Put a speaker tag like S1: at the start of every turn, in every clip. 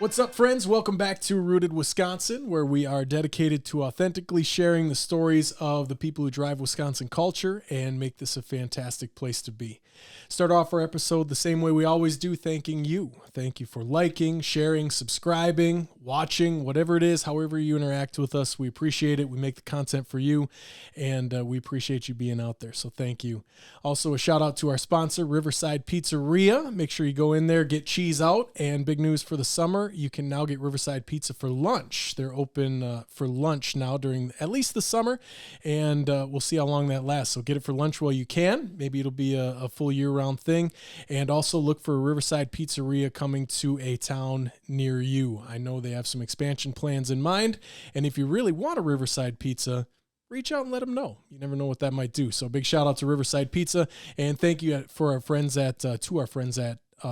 S1: What's up, friends? Welcome back to Rooted Wisconsin, where we are dedicated to authentically sharing the stories of the people who drive Wisconsin culture and make this a fantastic place to be. Start off our episode the same way we always do, thanking you. Thank you for liking, sharing, subscribing, watching, whatever it is, however you interact with us. We appreciate it. We make the content for you, and we appreciate you being out there, so thank you. Also, a shout out to our sponsor, Riverside Pizzeria. Make sure you go in there, get cheese out, and big news for the summer, you can now get Riverside Pizza for lunch. They're open for lunch now during at least the summer, and we'll see how long that lasts. So get it for lunch while you can. Maybe it'll be a full year-round thing. And also look for a Riverside Pizzeria coming to a town near you. I know they have some expansion plans in mind, and if you really want a Riverside Pizza, reach out and let them know. You never know what that might do. So big shout out to Riverside Pizza, and thank you to our friends at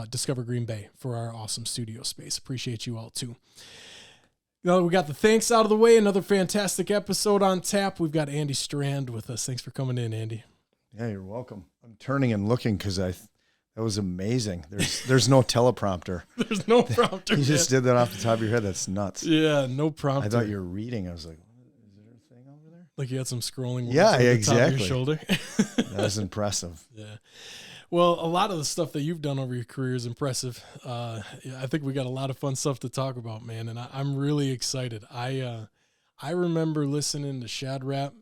S1: Discover Green Bay for our awesome studio space. Appreciate you all too. Now we got the thanks out of the way. Another fantastic episode on tap. We've got Andy Strand with us. Thanks for coming in, Andy.
S2: Yeah, you're welcome. I'm turning and looking because that was amazing. There's no teleprompter.
S1: There's no prompter.
S2: You just did that off the top of your head. That's nuts.
S1: Yeah, no prompter.
S2: I thought you were reading. I was like, is there a thing over there?
S1: Like you had some scrolling.
S2: Yeah,
S1: over
S2: exactly.
S1: The top of your shoulder.
S2: That was impressive.
S1: Yeah. Well, a lot of the stuff that you've done over your career is impressive. I think we got a lot of fun stuff to talk about, man, and I'm really excited. I remember listening to Shad Rap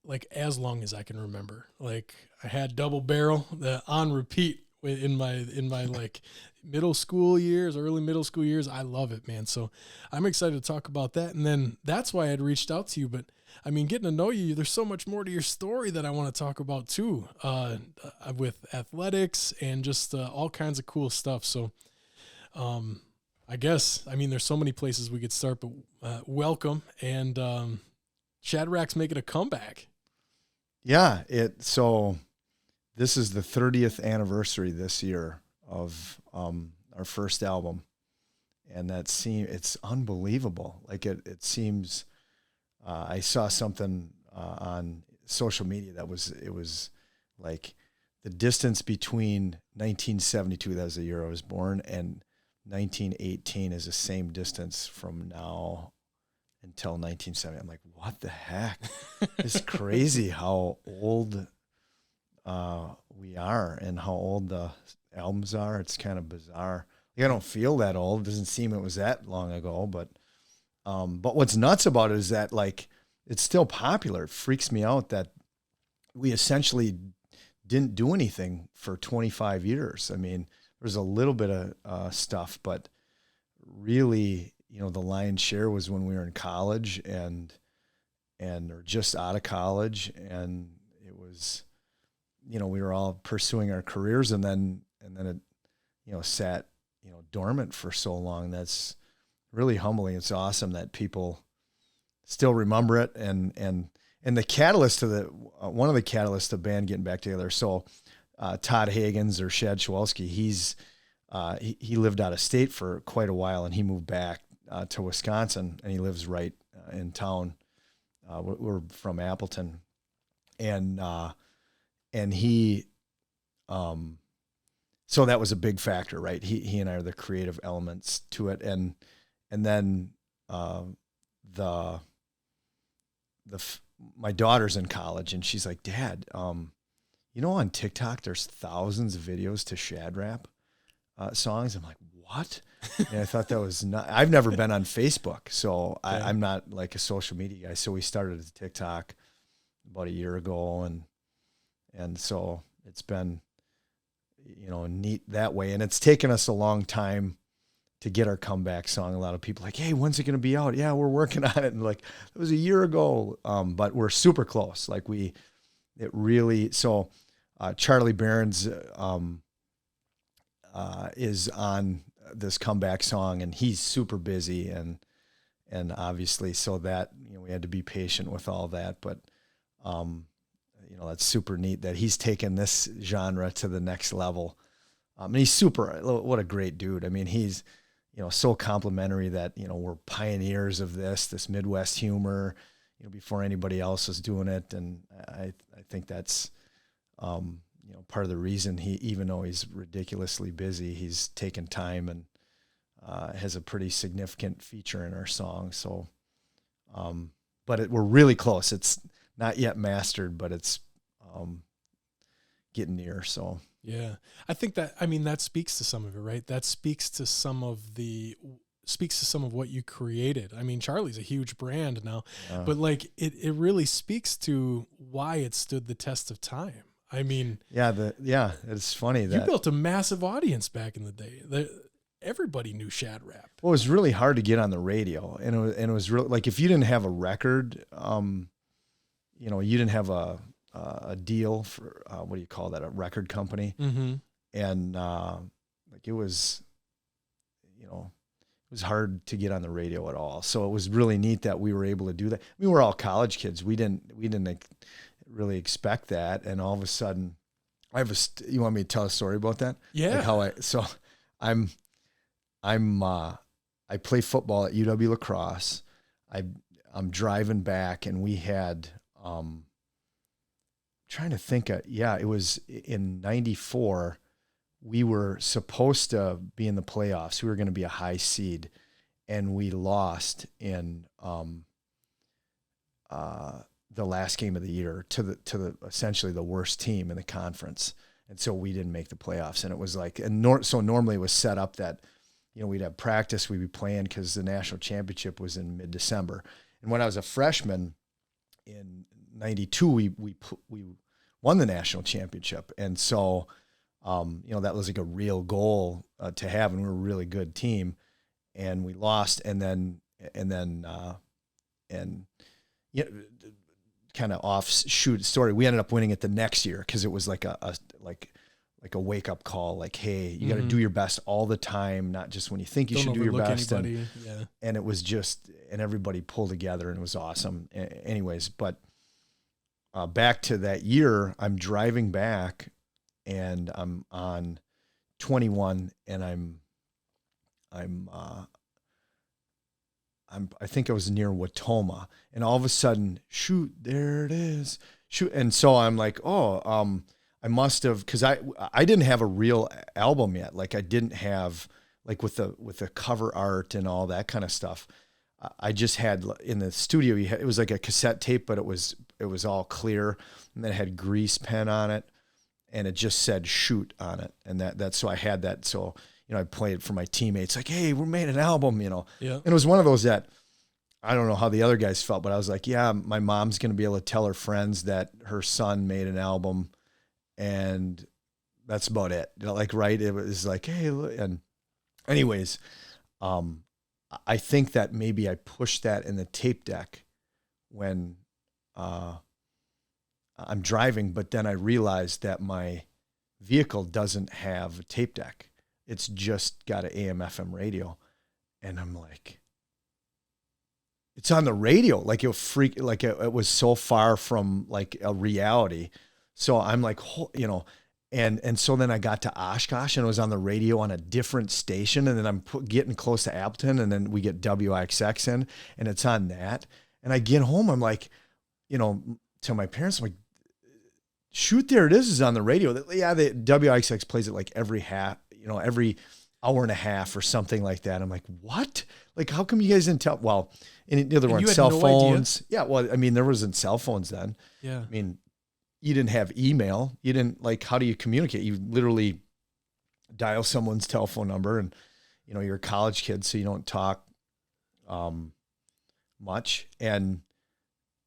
S1: like as long as I can remember. Like I had Double Barrel on repeat in my like middle school years, early middle school years. I love it, man. So I'm excited to talk about that. And then that's why I had reached out to you. But I mean, getting to know you, there's so much more to your story that I want to talk about too, with athletics and just all kinds of cool stuff. So I guess, I mean, there's so many places we could start, but welcome. And Shad Rap's making a comeback.
S2: Yeah, so this is the 30th anniversary this year of our first album, and it's unbelievable. Like it seems. I saw something on social media it was like the distance between 1972, that was the year I was born, and 1918 is the same distance from now until 1970. I'm like, what the heck? It's crazy how old we are and how old the albums are. It's kind of bizarre. Like, I don't feel that old. It doesn't seem it was that long ago, but what's nuts about it is that like it's still popular. It freaks me out that we essentially didn't do anything for 25 years. I mean, there's a little bit of stuff, but really, the lion's share was when we were in college and or just out of college, and it was, we were all pursuing our careers, and then it, sat, dormant for so long. That's really humbling. It's awesome that people still remember it, and the catalyst to one of the catalysts to the band getting back together. So Todd Hagens, or Shad Schwalski, he lived out of state for quite a while, and he moved back to Wisconsin, and he lives right in town. We're from Appleton, and he so that was a big factor, right? He and I are the creative elements to it, and then my daughter's in college, and she's like, Dad, on TikTok there's thousands of videos to Shad Rap songs. I'm like, what? And I thought that was not. I've never been on Facebook, so I'm not like a social media guy. So we started a TikTok about a year ago, and so it's been neat that way, and it's taken us a long time to get our comeback song. A lot of people like, hey, when's it going to be out? Yeah, we're working on it. And like, it was a year ago. But we're super close. Like Charlie Berens, is on this comeback song, and he's super busy and obviously, so that, we had to be patient with all that. But, that's super neat that he's taken this genre to the next level. And he's what a great dude. I mean, he's, so complimentary that, we're pioneers of this Midwest humor, before anybody else was doing it. And I think that's, part of the reason even though he's ridiculously busy, he's taken time and has a pretty significant feature in our song. So, but we're really close. It's not yet mastered, but it's getting near. So
S1: yeah, I think that, I mean, that speaks to some of it, right? That speaks to some of what you created. I mean, Charlie's a huge brand now, but like it really speaks to why it stood the test of time. I mean,
S2: it's funny that
S1: you built a massive audience back in the day. Everybody knew Shad Rap.
S2: Well, it was really hard to get on the radio, and it was really like if you didn't have a record, you didn't have a deal for what do you call that, a record company, and like it was hard to get on the radio at all. So it was really neat that we were able to do that. I mean, we're all college kids. We didn't really expect that, and all of a sudden, you want me to tell a story about that?
S1: Yeah.
S2: Like I play football at UW La Crosse. I'm driving back, and we had trying to think it was in 94. We were supposed to be in the playoffs. We were going to be a high seed, and we lost in the last game of the year to the essentially the worst team in the conference. And so we didn't make the playoffs. And it was like, so normally it was set up that, we'd have practice, we'd be playing because the national championship was in mid-December. And when I was a freshman in 92, we won the national championship. And so, that was like a real goal to have, and we were a really good team, and we lost. And then kind of offshoot story, we ended up winning it the next year because it was like a wake up call, like, hey, you got to do your best all the time, not just when you think you should do your best. And it was and everybody pulled together, and it was awesome. Anyways, but back to that year, I'm driving back, and I'm on 21, and I think I was near Watoma, and all of a sudden, shoot, there it is. Shoot. And so I'm like, I must have, cause I didn't have a real album yet. Like I didn't have like with the cover art and all that kind of stuff. I just had in the studio, it was like a cassette tape, but it was all clear, and then it had grease pen on it, and it just said shoot on it. And that's, so I had that. So, I played it for my teammates, like, hey, we made an album, Yeah. And it was one of those that, I don't know how the other guys felt, but I was like, yeah, my mom's going to be able to tell her friends that her son made an album, and that's about it. Like, right. It was like, hey, and anyways, I think that maybe I pushed that in the tape deck when, I'm driving, but then I realized that my vehicle doesn't have a tape deck. It's just got an AM FM radio. And I'm like, it's on the radio. Like it was so far from like a reality. So I'm like, and so then I got to Oshkosh, and it was on the radio on a different station. And then I'm getting close to Appleton, and then we get WIXX in, and it's on that. And I get home, I'm like, to my parents, I'm like, shoot, there it is on the radio. Yeah, the WIXX plays it like every hour and a half or something like that. I'm like, what? Like, how come you guys didn't tell? Well, and there weren't cell phones. Yeah, well, I mean, there wasn't cell phones then.
S1: Yeah.
S2: I mean, you didn't have email. You didn't, like, how do you communicate? You literally dial someone's telephone number, and, you're a college kid, so you don't talk much.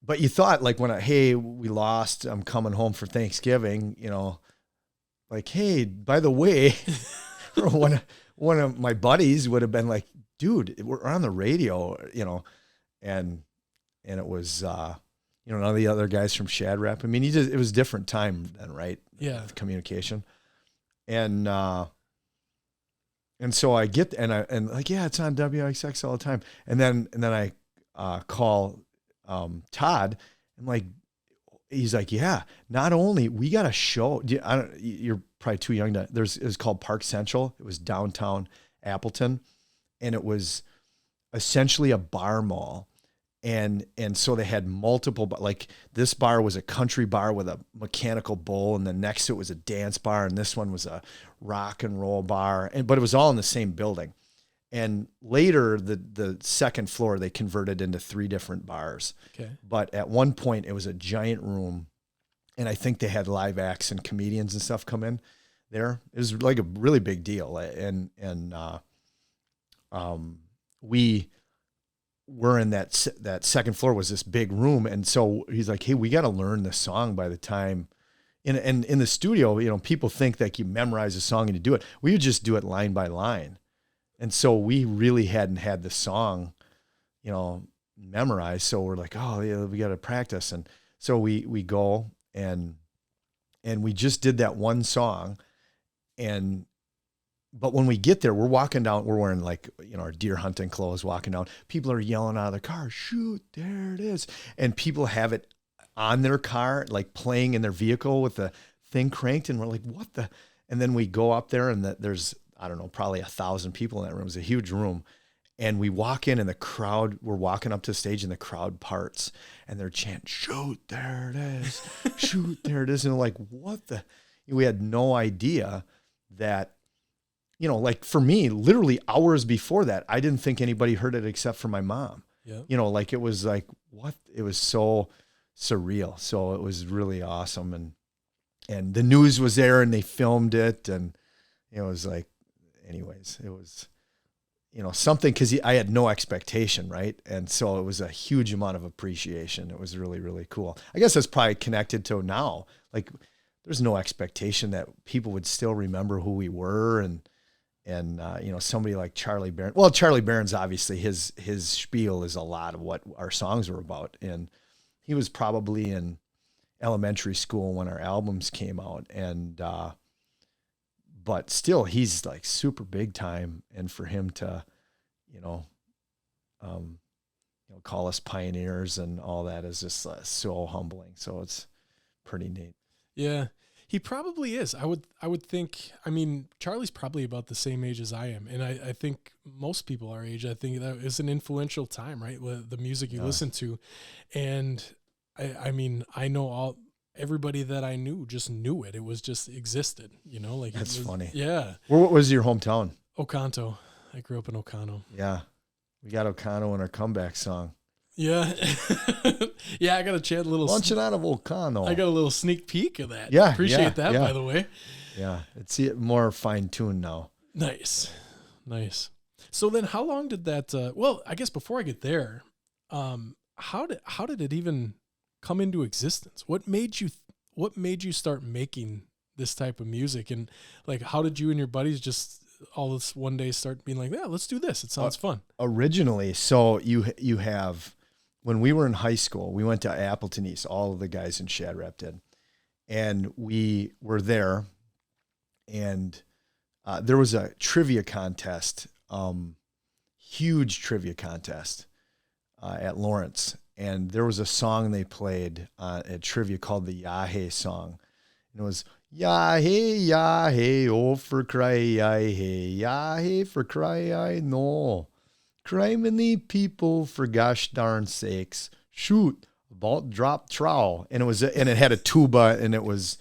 S2: But you thought, like, hey, we lost, I'm coming home for Thanksgiving, like, hey, by the way, one of my buddies would have been like, dude, we're on the radio, and it was, none of the other guys from Shad Rap. I mean, it was a different time then, right?
S1: Yeah.
S2: Communication. And so I get, and like, yeah, it's on WIXX all the time. And then I call Todd, and like, he's like, yeah, not only we got a show, you're probably too young to, it was called Park Central. It was downtown Appleton, and it was essentially a bar mall. And so they had multiple, like this bar was a country bar with a mechanical bull, and then next to it was a dance bar, and this one was a rock and roll bar, but it was all in the same building. And later, the second floor, they converted into 3 different bars.
S1: Okay.
S2: But at one point, it was a giant room. And I think they had live acts and comedians and stuff come in there. It was like a really big deal. And we were in that second floor was this big room. And so he's like, hey, we got to learn this song by the time. And in the studio, you know, people think that you memorize a song and you do it. We would just do it line by line. And so we really hadn't had the song, you know, memorized. So we're like, oh yeah, we got to practice. And so we go and we just did that one song. But when we get there, we're walking down, we're wearing like, you know, our deer hunting clothes, walking down. People are yelling out of the car, shoot, there it is. And people have it on their car, like playing in their vehicle with the thing cranked. And we're like, what the? And then we go up there and there's, I don't know, probably 1,000 people in that room. It's a huge room. And we walk in and the crowd, we're walking up to the stage and the crowd parts and they're chanting, shoot, there it is. Shoot, there it is. And like, what the? We had no idea that, you know, like for me, literally hours before that, I didn't think anybody heard it except for my mom.
S1: Yeah.
S2: You know, like it was like, what? It was so surreal. So it was really awesome. And the news was there and they filmed it. And it was like, anyways, it was, you know, something, because I had no expectation, right? And so it was a huge amount of appreciation. It was really, really cool. I guess that's probably connected to now. Like, there's no expectation that people would still remember who we were, and you know, somebody like Charlie Berens. Well, Charlie Berens, obviously, his spiel is a lot of what our songs were about, and he was probably in elementary school when our albums came out, and but still, he's like super big time, and for him to, you know, call us pioneers and all that is just so humbling. So it's pretty neat.
S1: Yeah, he probably is. I would think. I mean, Charlie's probably about the same age as I am, and I think most people our age. I think that is an influential time, right? With the music you listen to, and I mean, I know everybody that I knew just knew it. It was just existed, you know. Like
S2: that's funny.
S1: Yeah.
S2: What was your hometown?
S1: Oconto. I grew up in Oconto.
S2: Yeah, we got Oconto in our comeback song.
S1: Yeah. Yeah, I got a chance,
S2: Launching out of Oconto.
S1: I got a little sneak peek of that.
S2: Yeah.
S1: Appreciate that, by the way.
S2: Yeah. It's more fine-tuned now.
S1: Nice. So then how long did that, well, I guess before I get there, how did it even come into existence? What made you start making this type of music? And like, how did you and your buddies just all this one day start being like, yeah, let's do this. It sounds fun.
S2: Originally, so you have, when we were in high school, we went to Appleton East, all of the guys in Shad Rap did. And we were there, and there was a trivia contest, huge trivia contest at Lawrence. And there was a song they played at trivia called the Yahé song. And it was, Yahé, Yahé, oh for cry, Yahé, Yahé for cry, I know. Criminy people, for gosh darn sakes, shoot, about drop trowel. And it had a tuba, and it was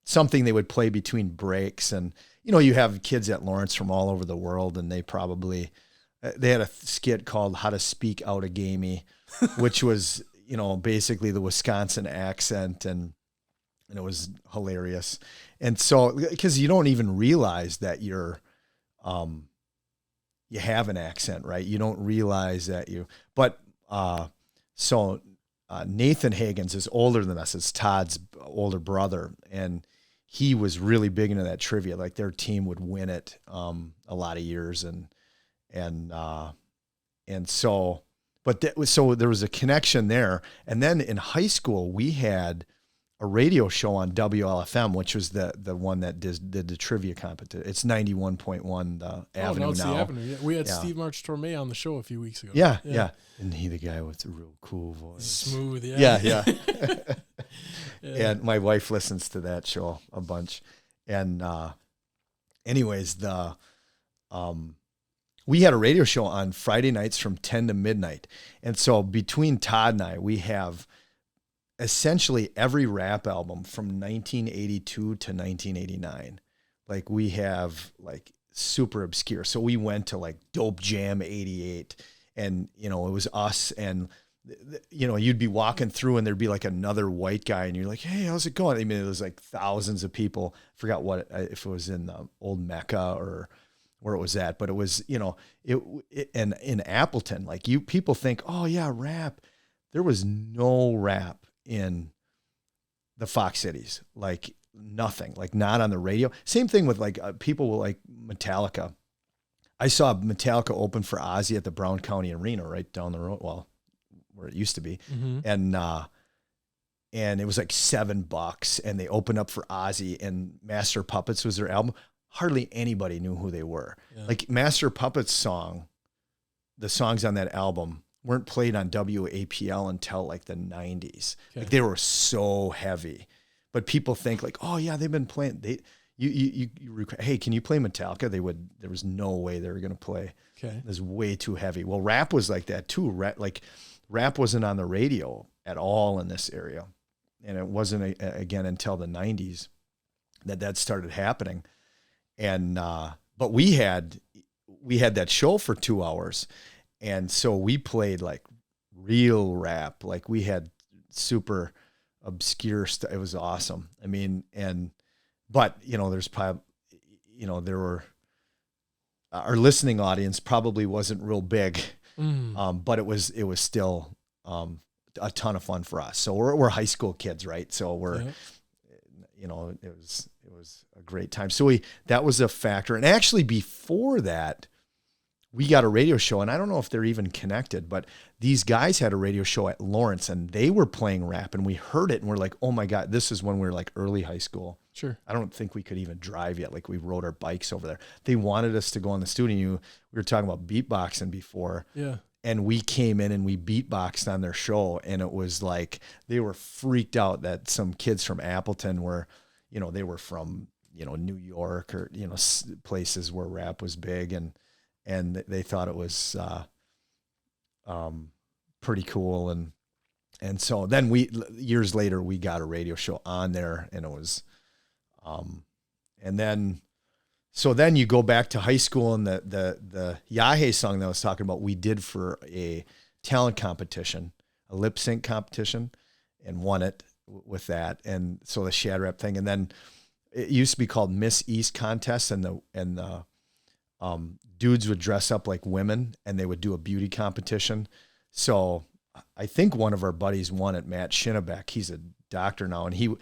S2: something they would play between breaks. And, you know, you have kids at Lawrence from all over the world, and they had a skit called How to Speak Out a Gamey, which was, you know, basically the Wisconsin accent, and it was hilarious. And so, because you don't even realize that you have an accent, right? You don't realize that Nathan Hagens is older than us. It's Todd's older brother, and he was really big into that trivia. Like, their team would win it a lot of years, so there was a connection there. And then in high school, we had a radio show on WLFM, which was the one that did the trivia competition. It's 91.1 the Avenue
S1: it's
S2: now.
S1: The Avenue. Yeah. We had Steve March Torme on the show a few weeks ago.
S2: Yeah. And he, the guy with the real cool voice.
S1: Smooth, yeah.
S2: Yeah. And my wife listens to that show a bunch. And anyways, we had a radio show on Friday nights from 10 to midnight. And so between Todd and I, we have essentially every rap album from 1982 to 1989. Like, we have like super obscure. So we went to like Dope Jam 88, and, you know, it was us, and, you know, you'd be walking through and there'd be like another white guy and you're like, hey, how's it going? I mean, it was like thousands of people. I forgot if it was in the old Mecca or where it was at, but it was, you know, and in Appleton, like people think, oh yeah, rap. There was no rap in the Fox cities, like nothing, like not on the radio. Same thing with like people will like Metallica. I saw Metallica open for Ozzy at the Brown County Arena right down the road. Well, where it used to be.
S1: Mm-hmm.
S2: And it was like $7 and they opened up for Ozzy, and Master Puppets was their album. Hardly anybody knew who they were. Yeah. Like Master Puppets the songs on that album weren't played on WAPL until like the 90s. Okay. Like they were so heavy, but people think like, oh yeah, they've been playing. Hey, can you play Metallica? There was no way they were going to play. Okay. It was way too heavy. Well, rap was like that too. Rap wasn't on the radio at all in this area. And it wasn't again until the 90s that started happening. And, but we had that show for 2 hours. And so we played like real rap. Like we had super obscure stuff. It was awesome. I mean, but you know, there's probably, you know, our listening audience probably wasn't real big. But it was still a ton of fun for us. So we're high school kids, right? So you know, it was a great time. So that was a factor. And actually before that, we got a radio show, and I don't know if they're even connected, but these guys had a radio show at Lawrence, and they were playing rap, and we heard it, and we're like, oh my God, this is when we were like early high school.
S1: Sure.
S2: I don't think we could even drive yet. Like we rode our bikes over there. They wanted us to go in the studio. We were talking about beatboxing before. Yeah. And we came in and we beatboxed on their show, and it was like they were freaked out that some kids from Appleton were, you know, they were from, you know, New York or, you know, places where rap was big, and they thought it was pretty cool, and so then years later we got a radio show on there, and it was and then so then you go back to high school, and the Yahe song that I was talking about, we did for a talent competition, a lip sync competition, and won it with that. And so the Shad Rap thing, and then it used to be called Miss East contest, and the dudes would dress up like women and they would do a beauty competition. So I think one of our buddies won it, Matt Shinnebeck. He's a doctor now, and he was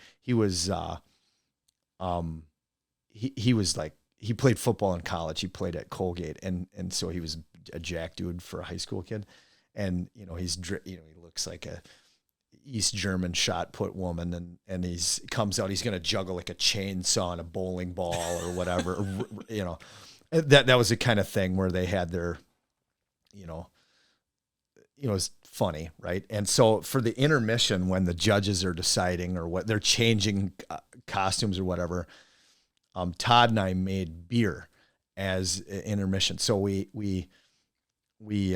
S2: he was like, he played football in college. He played at Colgate, and so he was a jack dude for a high school kid. And you know, he looks like a East German shot put woman, and he's comes out, he's gonna juggle like a chainsaw and a bowling ball or whatever. You know, that was the kind of thing where they had their, you know, it's funny, right? And so for the intermission, when the judges are deciding or what they're changing costumes or whatever, Todd and I made beer as intermission. So we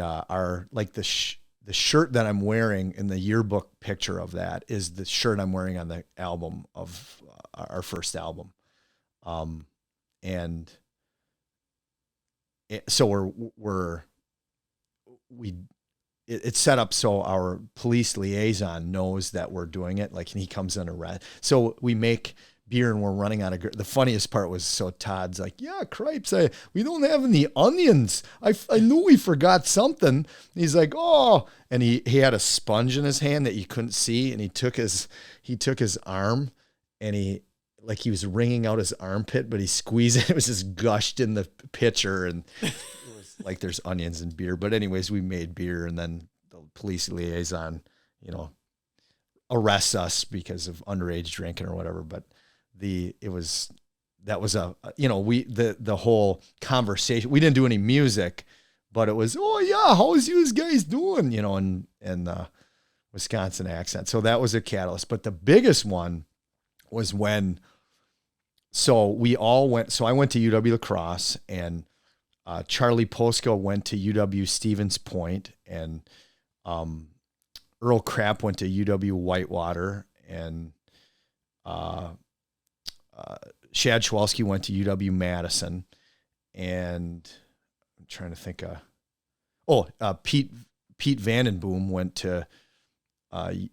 S2: are like the shirt that I'm wearing in the yearbook picture of that is the shirt I'm wearing on the album of our first album. So it's set up so our police liaison knows that we're doing it. Like, and he comes under arrest. So we make beer and we're running out of. The funniest part was, so Todd's like, "Yeah, cripes, we don't have any onions. I knew we forgot something." He's like, "Oh," and he had a sponge in his hand that you couldn't see, and he took his arm, and he was wringing out his armpit, but he squeezed it. It was just gushed in the pitcher, and it was like there's onions in beer. But anyways, we made beer, and then the police liaison, arrests us because of underage drinking or whatever. But the whole conversation, we didn't do any music, but it was, "Oh yeah, how's you guys doing?" In Wisconsin accent. So that was a catalyst. But the biggest one was when, I went to UW La Crosse, and Charlie Posco went to UW Stevens Point, and Earl Crapp went to UW Whitewater, and Shad Schwalski went to UW Madison, and I'm trying to think. Pete Vandenboom went to UW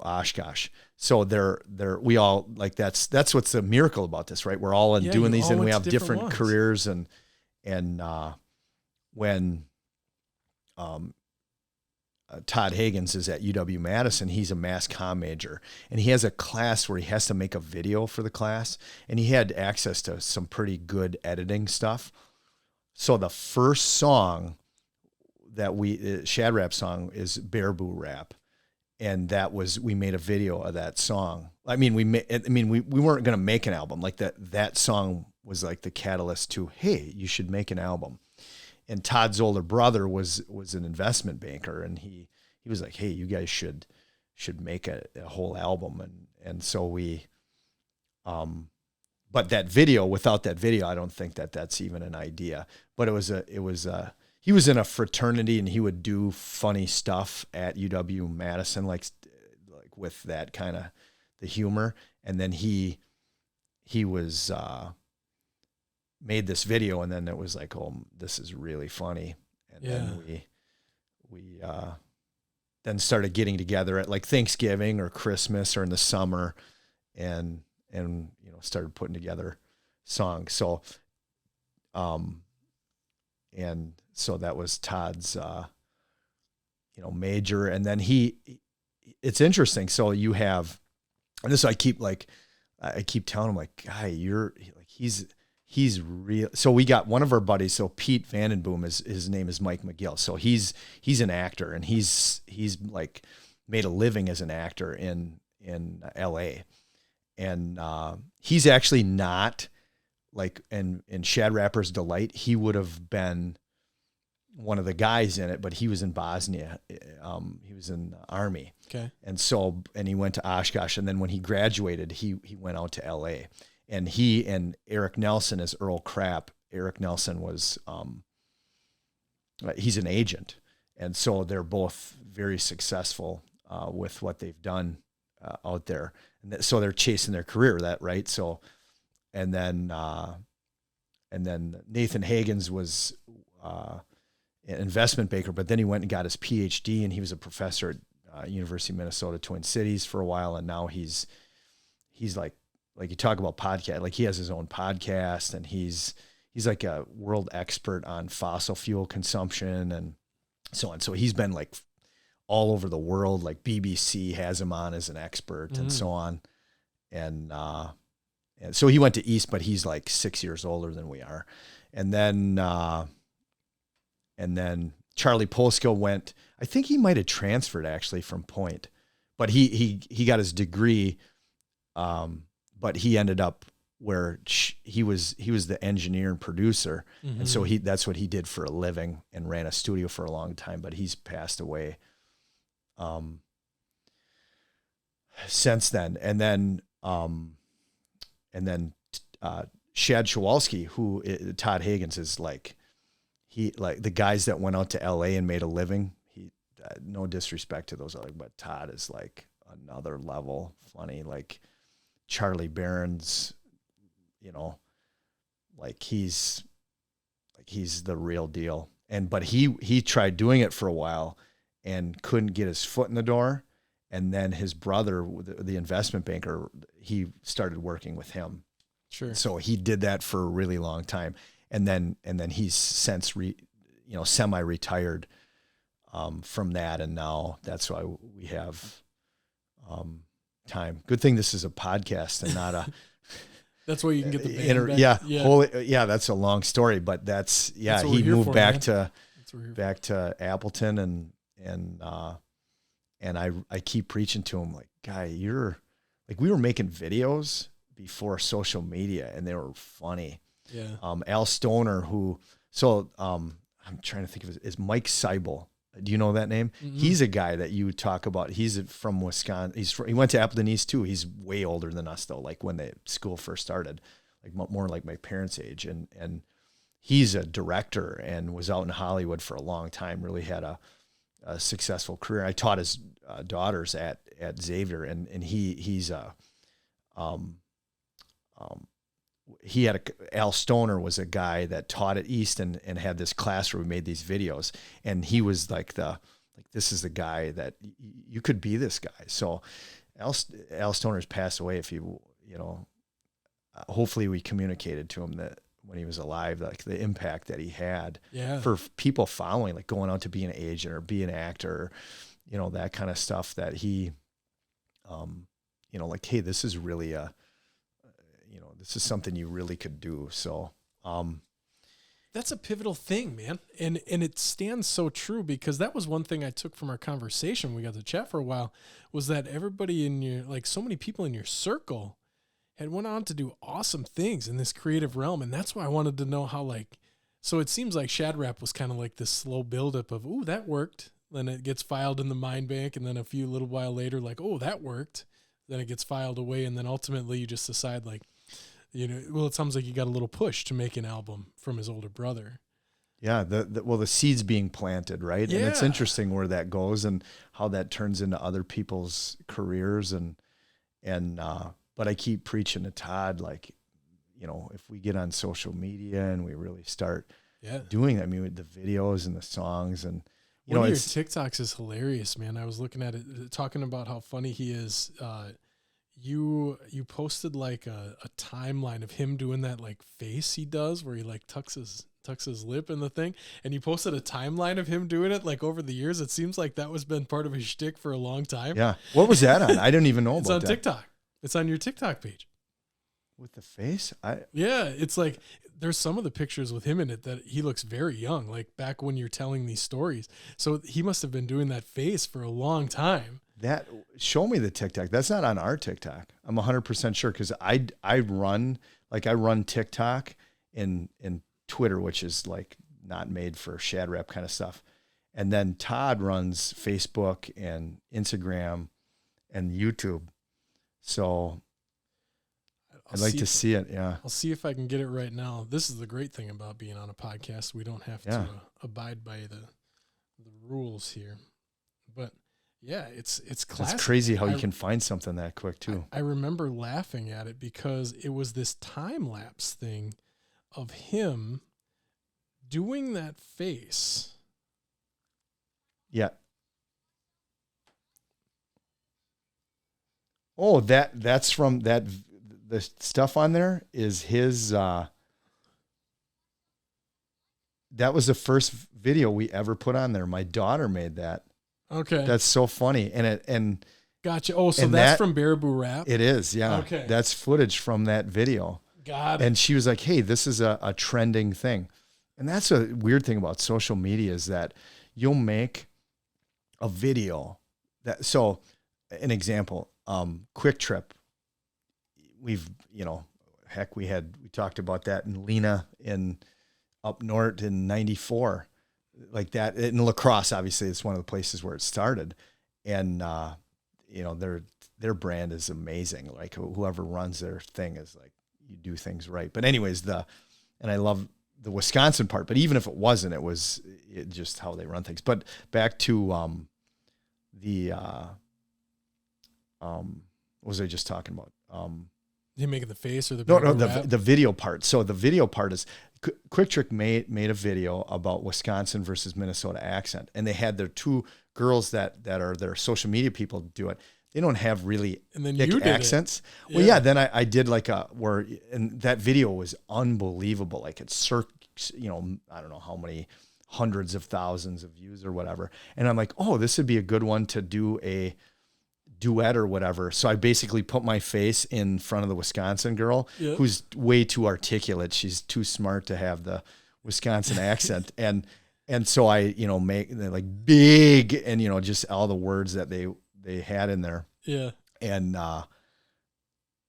S2: Oshkosh. So we all like that's what's the miracle about this, right? We're all doing these, and we have different careers, and when Todd Higgins is at UW-Madison, he's a mass comm major, and he has a class where he has to make a video for the class, and he had access to some pretty good editing stuff. So the first song that Shad Rap song is Bear Boo Rap. And we made a video of that song. I mean, we weren't going to make an album like that. That song was like the catalyst to, hey, you should make an album. And Todd's older brother was an investment banker, and he was like, hey, you guys should make a whole album. And so we, but that video, without that video, I don't think that's even an idea. But he was in a fraternity, and he would do funny stuff at UW-Madison, like with that kind of the humor. And then he was made this video, and then it was like, oh, this is really funny. And then we then started getting together at like Thanksgiving or Christmas or in the summer, and started putting together songs. So and so that was Todd's major. And then it's interesting. So you have, and this I keep telling him, like, guy, you're like, he's real. So we got one of our buddies. So Pete Vandenboom his name is Mike McGill. So he's an actor, and he's like made a living as an actor in LA. And he's actually not like, in Shad Rapper's Delight, he would have been one of the guys in it, but he was in Bosnia. He was in the army.
S1: Okay.
S2: And he went to Oshkosh, and then when he graduated, he went out to LA. And he and Eric Nelson is Earl Crapp. Eric Nelson was, he's an agent. And so they're both very successful with what they've done out there. And so they're chasing their career, right? So, and then Nathan Higgins was an investment banker, but then he went and got his PhD, and he was a professor at University of Minnesota Twin Cities for a while. And now he's like you talk about podcast, like he has his own podcast, and he's like a world expert on fossil fuel consumption and so on. So he's been like all over the world, like BBC has him on as an expert and so on. And so he went to East, but he's like 6 years older than we are. And then Charlie Polsko went, I think he might've transferred actually from Point, but he got his degree. But he ended up where he was the engineer and producer. Mm-hmm. And so that's what he did for a living, and ran a studio for a long time, but he's passed away since then. And then Shad Shawalski, who Todd Higgins is like the guys that went out to LA and made a living. No disrespect to those other, but Todd is like another level funny, like Charlie Berens, like he's the real deal. But he tried doing it for a while and couldn't get his foot in the door. And then his brother, the investment banker, he started working with him.
S1: Sure. So
S2: he did that for a really long time. And then he's since semi-retired from that. And now that's why we have time. Good thing this is a podcast and not a.
S1: That's why you can get the band back.
S2: Yeah. That's a long story, but that's he moved back to Appleton, and I keep preaching to him, like, guy, you're like, we were making videos before social media, and they were funny.
S1: Yeah.
S2: Al Stoner, I'm trying to think of is Mike Seibel. Do you know that name? Mm-hmm. He's a guy that you talk about. He's from Wisconsin. He went to Appleton East too. He's way older than us though. Like when the school first started, like more like my parents' age. And he's a director and was out in Hollywood for a long time. Really had a successful career. I taught his daughters at Xavier, and he had Al Stoner was a guy that taught at Easton and had this class where we made these videos, and he was like this is the guy that you could be this guy. So Al Stoner's passed away. If you know, hopefully we communicated to him that when he was alive, like the impact that he had for people following, like going out to be an agent or be an actor, you know, that kind of stuff that he, you know, like, hey, this is really you know, this is something you really could do. So,
S1: that's a pivotal thing, man. And it stands so true, because that was one thing I took from our conversation. We got to chat for a while, was that everybody in your, like so many people in your circle had went on to do awesome things in this creative realm. And that's why I wanted to know how, like, so it seems like Shad Rap was kind of like this slow buildup of, ooh, that worked. Then it gets filed in the mind bank. And then a little while later, like, oh, that worked. Then it gets filed away. And then ultimately you just decide, like, you know, well, it sounds like you got a little push to make an album from his older brother.
S2: Yeah. The seed's being planted, right?
S1: Yeah.
S2: And it's interesting where that goes and how that turns into other people's careers. But I keep preaching to Todd, like, you know, if we get on social media and we really start doing that, I mean, with the videos and the songs, and you
S1: One
S2: know,
S1: of your TikToks is hilarious, man. I was looking at it, talking about how funny he is. You posted like a timeline of him doing that like face he does where he like tucks his lip in the thing, and you posted a timeline of him doing it like over the years. It seems like that was been part of his shtick for a long time.
S2: Yeah. What was that on? I didn't even know
S1: it's
S2: about
S1: on
S2: that.
S1: TikTok. It's on your TikTok page.
S2: With the face?
S1: Yeah, it's like there's some of the pictures with him in it that he looks very young, like back when you're telling these stories. So he must have been doing that face for a long time.
S2: Show me the TikTok. That's not on our TikTok. I'm 100% sure, because I run TikTok and Twitter, which is like not made for Shad Rap kind of stuff. And then Todd runs Facebook and Instagram and YouTube. So I'd like to see it. Yeah.
S1: I'll see if I can get it right now. This is the great thing about being on a podcast. We don't have to abide by the rules here. But yeah, it's classic.
S2: It's crazy how you can find something that quick too.
S1: I remember laughing at it because it was this time lapse thing of him doing that face.
S2: Yeah. Oh, that's from that. The stuff on there is his. That was the first video we ever put on there. My daughter made that.
S1: Okay.
S2: That's so funny. And
S1: gotcha. Oh, so that's from Baraboo Rap?
S2: It is, yeah.
S1: Okay.
S2: That's footage from that video.
S1: Got it.
S2: And she was like, hey, this is a trending thing. And that's a weird thing about social media, is that you'll make a video so an example, Quick Trip. We've, you know, heck, we talked about that in Lena in up north in 94, like that in La Crosse. Obviously it's one of the places where it started, and, you know, their brand is amazing. Like whoever runs their thing is like, you do things right. But anyways, and I love the Wisconsin part, but even if it wasn't, it was just how they run things. But back to, what was I just talking about?
S1: You making the face or the
S2: the video part. So the video part is Quick Trick made a video about Wisconsin versus Minnesota accent, and they had their two girls that are their social media people do it. They don't have really thick accents. Well, yeah. Then I did like and that video was unbelievable. Like it's, you know, I don't know how many hundreds of thousands of views or whatever. And I'm like, oh, this would be a good one to do a duet or whatever. So I basically put my face in front of the Wisconsin girl who's way too articulate. She's too smart to have the Wisconsin accent. And so I, you know, make like big and, you know, just all the words that they had in there.
S1: Yeah.
S2: And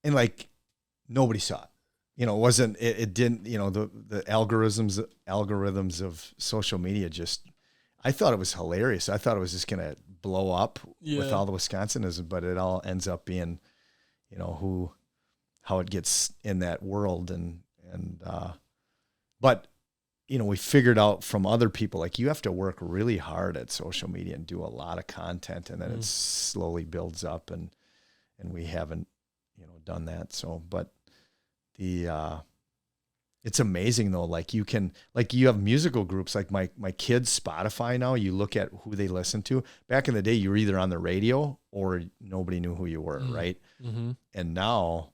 S2: like nobody saw it. You know, it didn't, you know, the algorithms of social media I thought it was hilarious. I thought it was just going to blow up with all the Wisconsinism, but it all ends up being, you know, how it gets in that world. But, you know, we figured out from other people, like you have to work really hard at social media and do a lot of content, and then it slowly builds up, and we haven't, you know, done that. So, but It's amazing though. Like you have musical groups, like my kids' Spotify now, you look at who they listen to. Back in the day, you were either on the radio or nobody knew who you were. Right.
S1: Mm-hmm.
S2: And now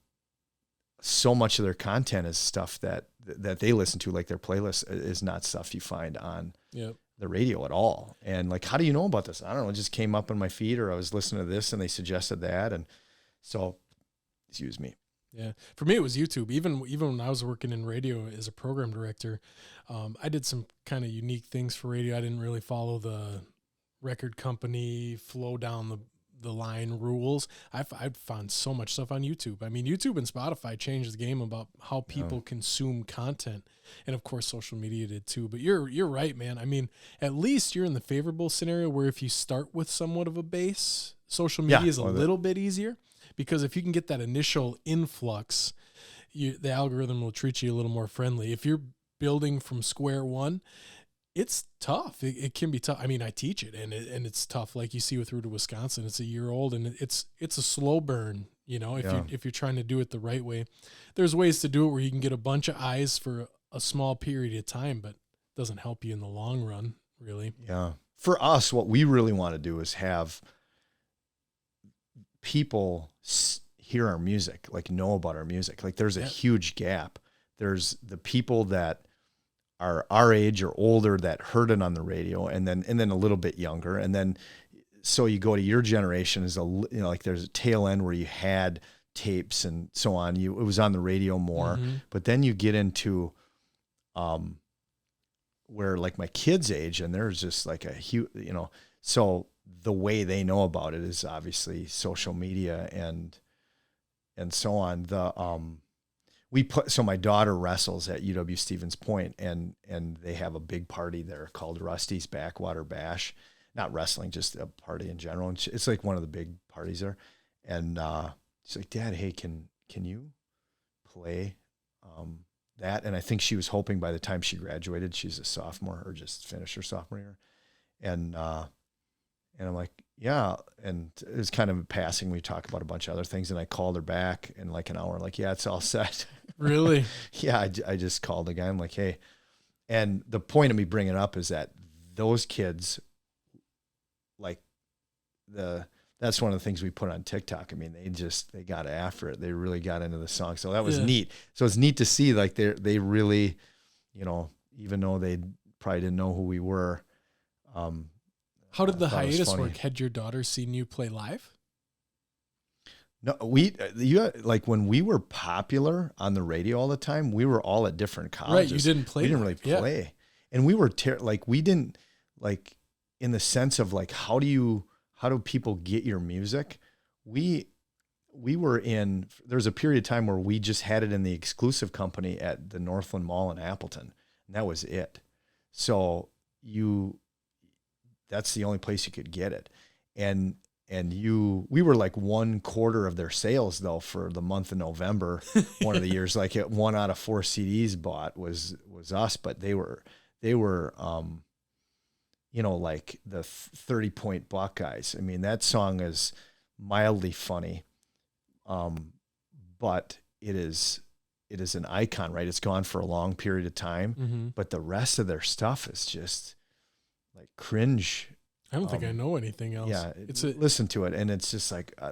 S2: so much of their content is stuff that they listen to, like their playlist is not stuff you find on the radio at all. And like, how do you know about this? I don't know. It just came up in my feed, or I was listening to this and they suggested that. And so, excuse me.
S1: Yeah. For me, it was YouTube. Even when I was working in radio as a program director, I did some kind of unique things for radio. I didn't really follow the record company flow down the line rules. I've found so much stuff on YouTube. I mean, YouTube and Spotify changed the game about how people consume content. And of course, social media did too. But you're right, man. I mean, at least you're in the favorable scenario where if you start with somewhat of a base, social media is a little bit easier. Because if you can get that initial influx, the algorithm will treat you a little more friendly. If you're building from square one, it's tough. It can be tough. I mean, I teach it, and it's tough. Like you see with Rooted Wisconsin, it's a year old, and it's a slow burn. You know, if you're trying to do it the right way, there's ways to do it where you can get a bunch of eyes for a small period of time, but it doesn't help you in the long run, really.
S2: Yeah. For us, what we really want to do is have people hear our music, like know about our music. Like there's a huge gap. There's the people that are our age or older that heard it on the radio, and then a little bit younger. And then, so you go to your generation is like there's a tail end where you had tapes and so on. It was on the radio more, but then you get into, where like my kids' age, and there's just like a huge, so the way they know about it is obviously social media and so on. So my daughter wrestles at UW Stevens Point, and they have a big party there called Rusty's Backwater Bash. Not wrestling, just a party in general. And it's like one of the big parties there. And she's like, Dad, hey, can you play that? And I think she was hoping by the time she graduated, she's a sophomore or just finished her sophomore year. And I'm like, yeah. And it was kind of passing. We talk about a bunch of other things, and I called her back in like an hour, like, yeah, it's all set.
S1: Really?
S2: Yeah. I just called the guy. I'm like, hey, and the point of me bringing it up is that those kids, like that's one of the things we put on TikTok. I mean, they got after it. They really got into the song. So that was neat. So it's neat to see like they really, even though they probably didn't know who we were,
S1: how did the hiatus work? Had your daughter seen you play live?
S2: No, like when we were popular on the radio all the time, we were all at different colleges.
S1: Right, you didn't play.
S2: We didn't really play, and we were we didn't like in the sense of like how do people get your music? We were in. There was a period of time where we just had it in the exclusive company at the Northland Mall in Appleton, and that was it. So that's the only place you could get it. And we were like 1/4 of their sales though for the month of November. One of the years, like 1 out of 4 CDs bought was us, but they were like the 30 Point Buckeyes. I mean, that song is mildly funny. But it is an icon, right? It's gone for a long period of time, but the rest of their stuff is just like cringe.
S1: I don't think I know anything else.
S2: Yeah, listen to it, and it's just like I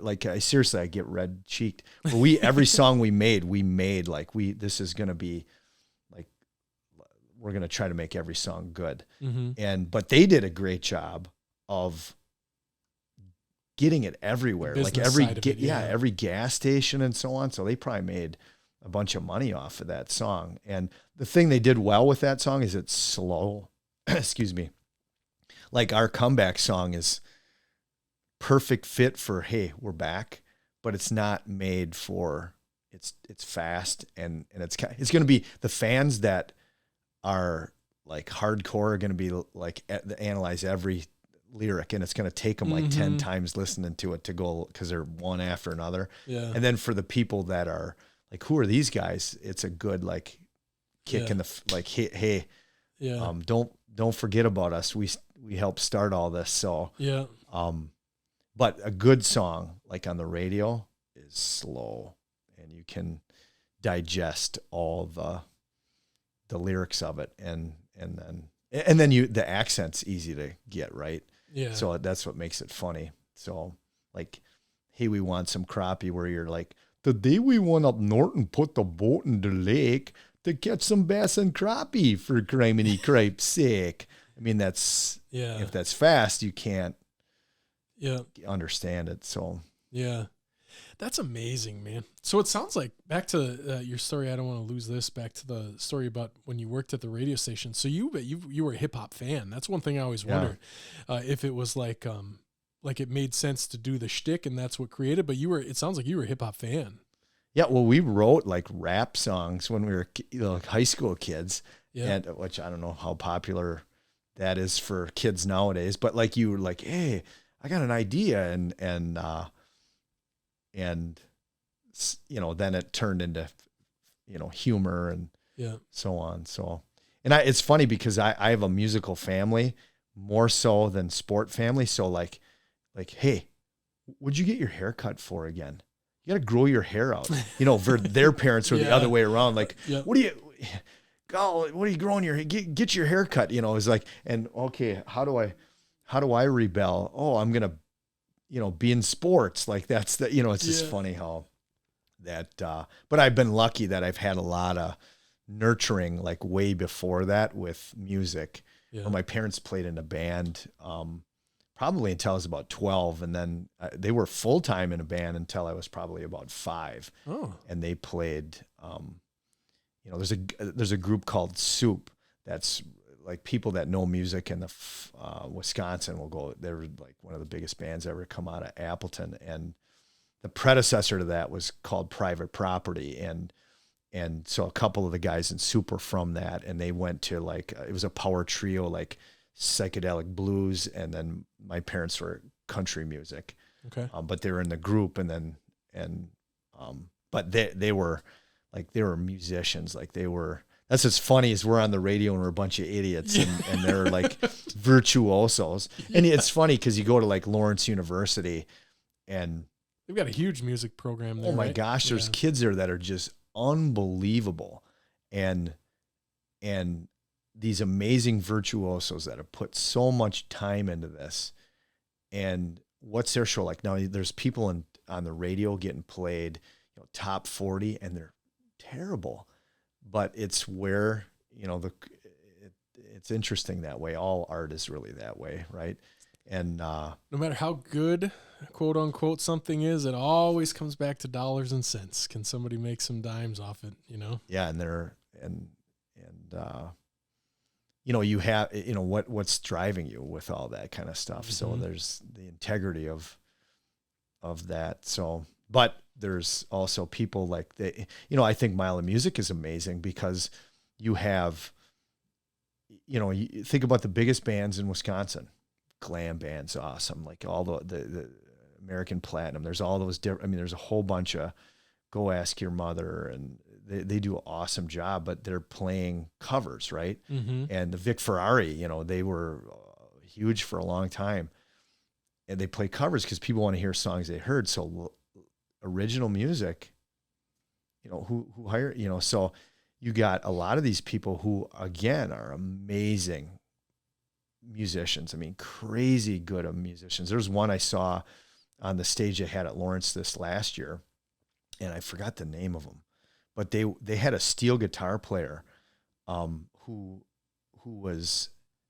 S2: get red cheeked. Every song we made like this is gonna be like we're gonna try to make every song good, but they did a great job of getting it everywhere, like every gas station and so on. So they probably made a bunch of money off of that song. And the thing they did well with that song is it's slow. Excuse me. Like our comeback song is perfect fit for, hey, we're back, but it's not made for, it's fast and it's going to be the fans that are like hardcore are going to be like analyze every lyric, and it's going to take them like 10 times listening to it to go, because they're one after another. Yeah. And then for the people that are like, who are these guys? It's a good like kick in the like, hey, don't forget about us. We helped start all this. So but a good song like on the radio is slow, and you can digest all the the lyrics of it, and then the accent's easy to get, right?
S1: Yeah.
S2: So that's what makes it funny. So like, hey, we want some crappie, where you're like, the day we went up north and put the boat in the lake to catch some bass and crappie, for criminy cripe's sake. I mean, if that's fast, you can't understand it. So
S1: yeah. That's amazing, man. So it sounds like, back to your story, I don't want to lose this, back to the story about when you worked at the radio station. So you were a hip hop fan. That's one thing I always wondered, if it was like it made sense to do the shtick and that's what created, but it sounds like you were a hip hop fan.
S2: Yeah. Well, we wrote like rap songs when we were like high school kids, and which I don't know how popular that is for kids nowadays, but like, you were like, hey, I got an idea. And then it turned into, humor and so on. So, and it's funny because I have a musical family more so than sport family. So like, hey, what'd you get your hair cut for again? You got to grow your hair out, for their parents or the other way around. Like, what are you growing your hair? Get your hair cut. It's like, and okay, how do I rebel? Oh, I'm going to, be in sports. Like that's it's just funny how that, but I've been lucky that I've had a lot of nurturing, like way before that, with music.
S1: Yeah.
S2: My parents played in a band, probably until I was about 12. And then they were full-time in a band until I was probably about 5.
S1: Oh.
S2: And they played, there's a group called Soup. That's like, people that know music in the Wisconsin will go. They were like one of the biggest bands ever come out of Appleton, and the predecessor to that was called Private Property, and so a couple of the guys in Soup were from that, and they went to like, it was a power trio, like psychedelic blues, and then my parents were country music.
S1: Okay.
S2: But they were in the group, but they were musicians, like they were. That's what's funny, is we're on the radio and we're a bunch of idiots, and they're like virtuosos. And it's funny because you go to like Lawrence University, and
S1: they've got a huge music program there.
S2: Oh my
S1: right?
S2: gosh, there's kids there that are just unbelievable. And these amazing virtuosos that have put so much time into this. And what's their show like? Now there's people on the radio getting played, top 40, and they're terrible. But it's where, it's interesting that way. All art is really that way, right? And
S1: no matter how good, quote unquote, something is, it always comes back to dollars and cents. Can somebody make some dimes off it?
S2: Yeah, you have, what's driving you with all that kind of stuff. Mm-hmm. So there's the integrity of that. So, but there's also people like I think Mile of Music is amazing because you have, you think about the biggest bands in Wisconsin, glam bands, awesome. Like all the American Platinum, there's all those different, there's a whole bunch of Go Ask Your Mother, and they do an awesome job, but they're playing covers, right? Mm-hmm. And the Vic Ferrari, they were huge for a long time, and they play covers because people want to hear songs they heard. So original music, who hire, so you got a lot of these people who, again, are amazing musicians. Crazy good of musicians. There's one I saw on the stage they had at Lawrence this last year, and I forgot the name of them, but they had a steel guitar player,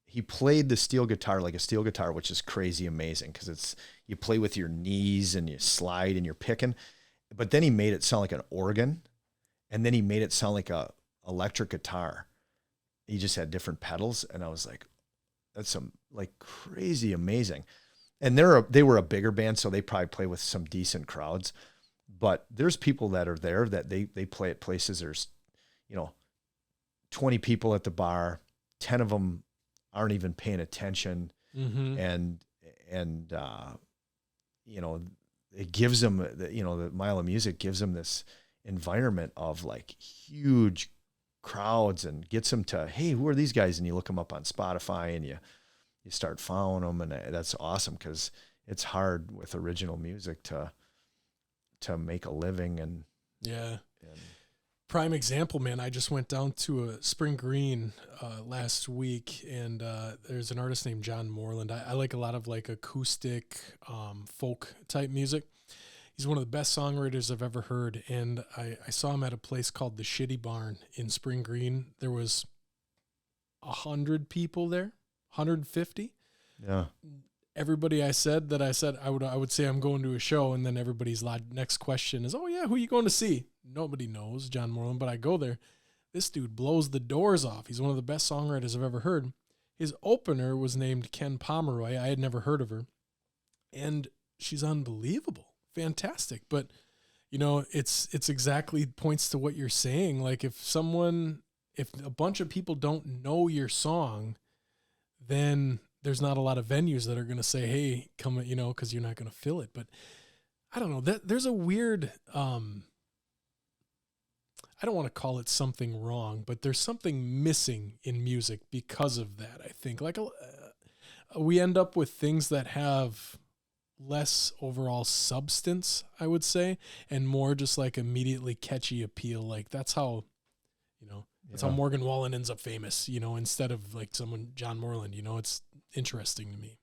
S2: he played the steel guitar like a steel guitar, which is crazy amazing because you play with your knees and you slide and you're picking, but then he made it sound like an organ, and then he made it sound like a electric guitar. He just had different pedals, and I was like, that's some like crazy amazing. And they were a bigger band, so they probably play with some decent crowds. But there's people that are there that they play at places. There's, 20 people at the bar, 10 of them aren't even paying attention. Mm-hmm. And it gives them, the Mile of Music gives them this environment of like huge crowds, and gets them to, hey, who are these guys? And you look them up on Spotify, and you start following them. And that's awesome because it's hard with original music to make a living. And
S1: prime example, man. I just went down to a Spring Green last week, and there's an artist named John Moreland. I like a lot of like acoustic folk type music. He's one of the best songwriters I've ever heard, and I saw him at a place called the Shitty Barn in Spring Green. There was 100 people there, 150.
S2: Yeah.
S1: Everybody I said I would say I'm going to a show, and then everybody's next question is, oh yeah, who are you going to see? Nobody knows John Moreland, but I go there. This dude blows the doors off. He's one of the best songwriters I've ever heard. His opener was named Ken Pomeroy. I had never heard of her, and she's unbelievable. Fantastic. But it's exactly points to what you're saying. Like if a bunch of people don't know your song, then there's not a lot of venues that are going to say, hey, come, cause you're not going to fill it. But I don't know, there's a weird, I don't want to call it something wrong, but there's something missing in music because of that. I think like we end up with things that have less overall substance, I would say, and more just like immediately catchy appeal. Like that's how, that's how Morgan Wallen ends up famous, instead of like someone, John Moreland, it's interesting to me.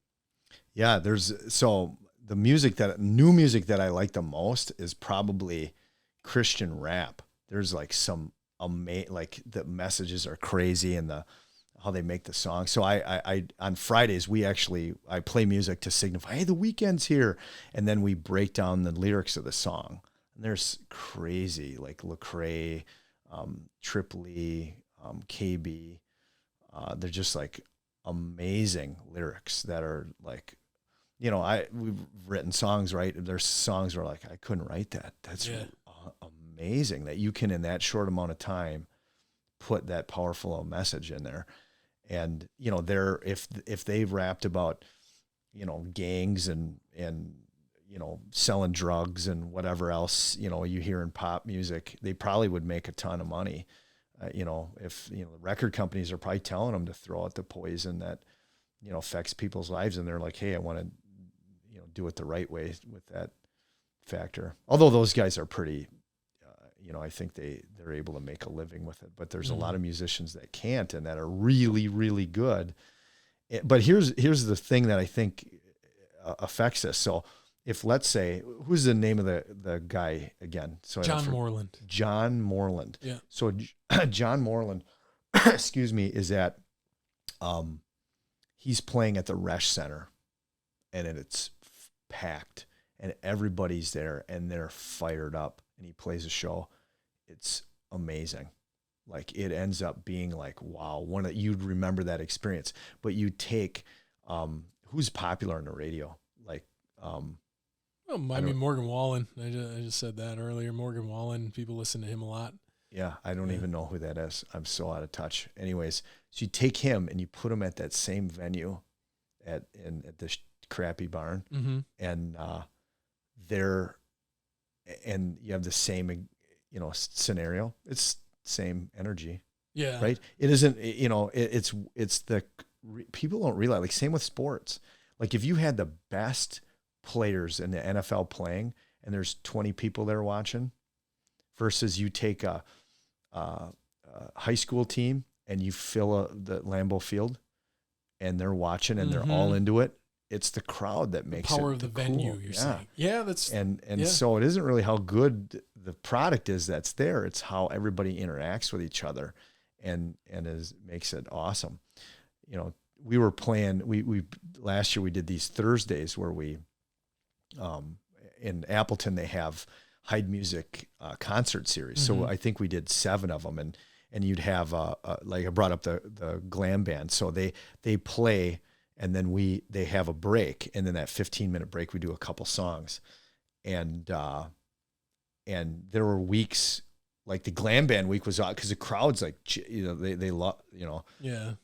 S2: Yeah. So the new music that I like the most is probably Christian rap. There's like some like the messages are crazy and how they make the song. So I on Fridays, I play music to signify, hey, the weekend's here. And then we break down the lyrics of the song. And there's crazy, like Lecrae, Tripoli, KB. They're just like amazing lyrics that are like, we've written songs, right? There's songs where like, I couldn't write that. That's amazing that you can, in that short amount of time, put that powerful message in there. And, if they've rapped about, gangs and, selling drugs and whatever else, you hear in pop music, they probably would make a ton of money. If, the record companies are probably telling them to throw out the poison that, affects people's lives. And they're like, hey, I want to, do it the right way with that factor. Although those guys are pretty, I think they're able to make a living with it, but there's a lot of musicians that can't and that are really, really good. But here's the thing that I think affects this. So if, let's say, who's the name of the guy again? So
S1: John Moreland.
S2: John Moreland.
S1: Yeah.
S2: So John Moreland, excuse me, is at, he's playing at the Resch Center, and it's packed and everybody's there and they're fired up, and he plays a show. It's amazing. Like it ends up being like, wow, you'd remember that experience. But you take, who's popular on the radio? Like,
S1: Morgan Wallen. I just said that earlier. Morgan Wallen, people listen to him a lot.
S2: Yeah, I don't even know who that is. I'm so out of touch. Anyways, so you take him and you put him at that same venue at the crappy barn, and and you have the same, scenario. It's same energy.
S1: Yeah.
S2: Right. It isn't, it's people don't realize, like, same with sports. Like if you had the best players in the NFL playing and there's 20 people there watching, versus you take a high school team and you fill the Lambeau Field and they're watching and they're all into it. It's the crowd that makes
S1: the power
S2: it
S1: of the venue. You're saying, yeah, that's
S2: so it isn't really how good the product is that's there. It's how everybody interacts with each other, and makes it awesome. We were playing. We last year we did these Thursdays where we, in Appleton they have Hyde Music concert series. So I think we did 7 of them, and you'd have like I brought up the glam band. So they play. And then they have a break, and then that 15-minute break, we do a couple songs, and there were weeks like the glam band week was out because the crowd's like, they love,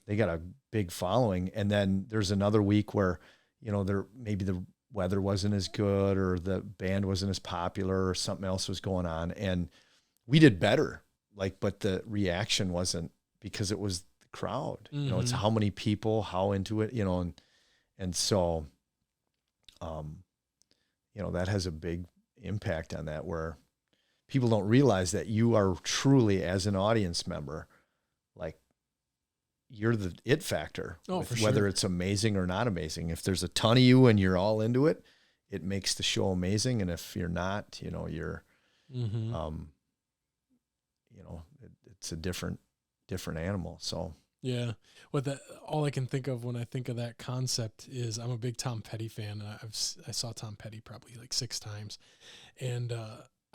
S2: they got a big following. And then there's another week where, maybe the weather wasn't as good or the band wasn't as popular or something else was going on, and we did better. But the reaction wasn't because it was crowd, it's how many people, how into it, and so that has a big impact on that, where people don't realize that you are truly, as an audience member, like, you're the it factor.
S1: Oh,
S2: with
S1: for sure.
S2: whether it's amazing or not amazing. If there's a ton of you and you're all into it, it makes the show amazing. And if you're not, you know, you're,
S1: Mm-hmm.
S2: you know, it's a different animal. So
S1: Yeah. All I can think of when I think of that concept is I'm a big Tom Petty fan. And I saw Tom Petty probably like 6 times, and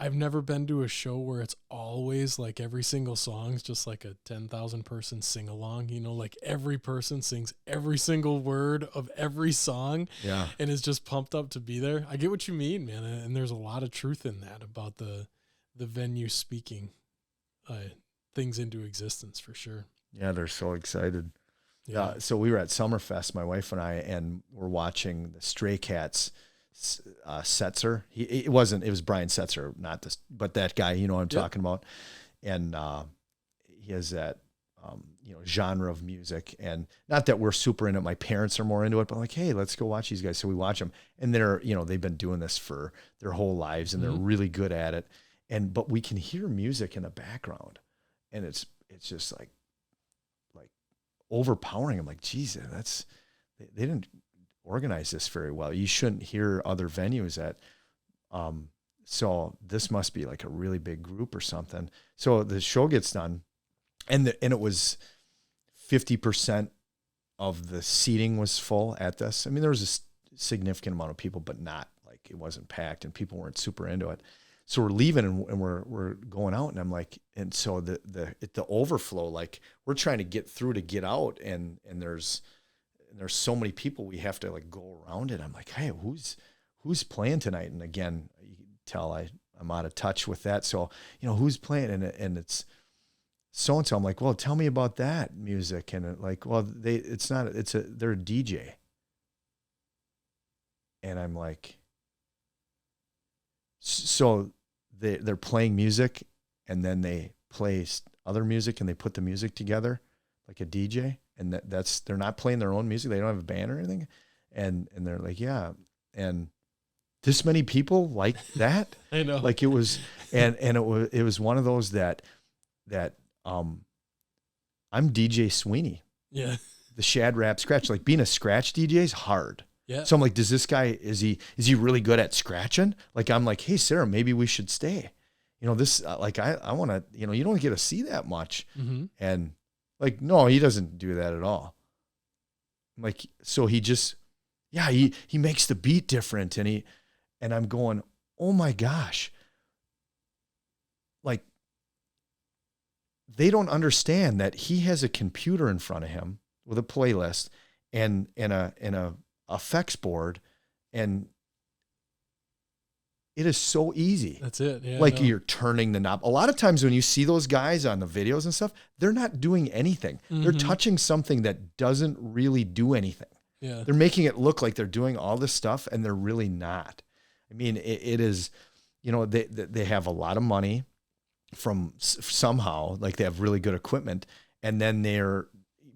S1: I've never been to a show where it's always like every single song's just like a 10,000 person sing along, you know, like every person sings every single word of every song.
S2: yeah,
S1: And is just pumped up to be there. I get what you mean, man. And there's a lot of truth in that about the venue speaking things into existence for sure.
S2: yeah, they're so excited.
S1: Yeah.
S2: So we were at Summerfest, my wife and I, and we're watching the Stray Cats. Setzer. It was Brian Setzer, not this, but that guy, you know what I'm talking about. And he has that, you know, genre of music, and not that we're super into it. My parents are more into it, but like, hey, let's go watch these guys. So we watch them, and they're, you know, they've been doing this for their whole lives, and they're really good at it. But we can hear music in the background, and it's just like overpowering. I'm like, geez, they didn't organize this very well. You shouldn't hear other venues at, so this must be like a really big group or something. So the show gets done, and it was 50% of the seating was full at this. I mean, there was a significant amount of people, but not like, it wasn't packed, and people weren't super into it. So we're leaving, and we're going out, and I'm like, and so the overflow, like, we're trying to get through to get out, and there's so many people, we have to like go around it. I'm like, hey, who's playing tonight? And again, you can tell I'm out of touch with that. So, you know, who's playing? And it's so-and-so. I'm like, well, tell me about that music. And like, well, they're a DJ. And I'm like, so they're playing music, and then they play other music, and they put the music together like a DJ. And they're not playing their own music. They don't have a band or anything. And they're like, yeah. And this many people like that.
S1: I know.
S2: Like, it was, and it was one of those that I'm DJ Sweeney.
S1: Yeah.
S2: The Shad Rap scratch. Like, being a scratch DJ is hard.
S1: Yeah.
S2: So I'm like, does this guy, is he really good at scratching? Like, I'm like, hey, Sarah, maybe we should stay. You know, this, like, I want to, you know, you don't get to see that much.
S1: Mm-hmm.
S2: And like, no, he doesn't do that at all. Like, so he just, yeah, he makes the beat different, and I'm going, oh my gosh. Like, they don't understand that he has a computer in front of him with a playlist and a effects board, and it is so easy.
S1: That's it. Yeah.
S2: Like, you're turning the knob. A lot of times when you see those guys on the videos and stuff, they're not doing anything. Mm-hmm. They're touching something that doesn't really do anything.
S1: Yeah.
S2: They're making it look like they're doing all this stuff, and they're really not. I mean, it is, you know, they have a lot of money from somehow, like, they have really good equipment, and then they're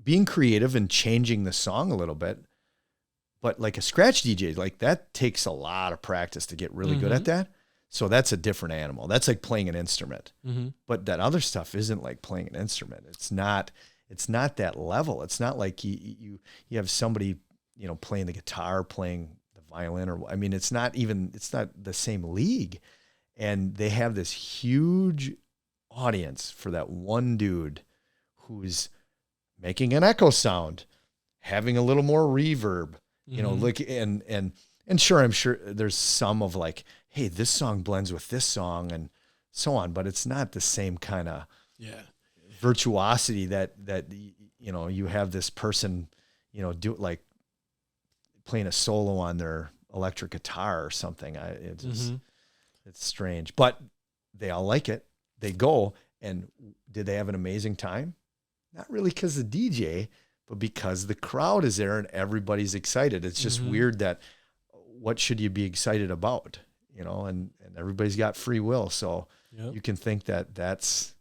S2: being creative and changing the song a little bit. But like a scratch DJ, like, that takes a lot of practice to get really good at that. So that's a different animal. That's like playing an instrument. Mm-hmm. But that other stuff isn't like playing an instrument. It's not that level. It's not like you have somebody, you know, playing the guitar, playing the violin, or, I mean, it's not the same league. And they have this huge audience for that one dude who's making an echo sound, having a little more reverb. You know, look, and sure, I'm sure there's some of like, hey, this song blends with this song and so on, but it's not the same kind of virtuosity that, you know, you have this person, you know, do like playing a solo on their electric guitar or something. It's strange, but they all like it. They go, and did they have an amazing time? Not really because the DJ, but because the crowd is there and everybody's excited. It's just weird that what should you be excited about, you know, and everybody's got free will. So you can think that's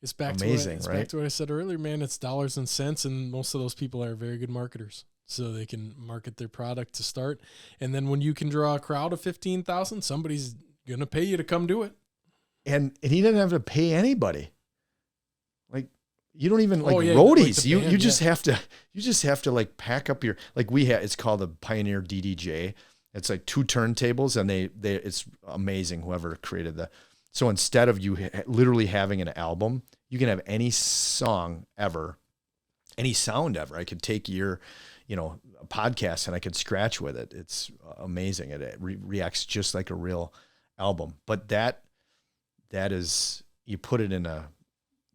S1: it's back
S2: amazing,
S1: to
S2: right?
S1: Back to what I said earlier, man. It's dollars and cents, and most of those people are very good marketers. So they can market their product to start. And then when you can draw a crowd of 15,000, somebody's going to pay you to come do it.
S2: and he didn't have to pay anybody. Like, you don't even like
S1: yeah,
S2: roadies.
S1: like
S2: you
S1: band,
S2: just have to like pack up your, like we had, it's called a Pioneer DDJ. It's like 2 turntables, and it's amazing. Whoever created so instead of you literally having an album, you can have any song ever, any sound ever. I could take your, podcast and I could scratch with it. It's amazing. It reacts just like a real album. But that is, you put it in a,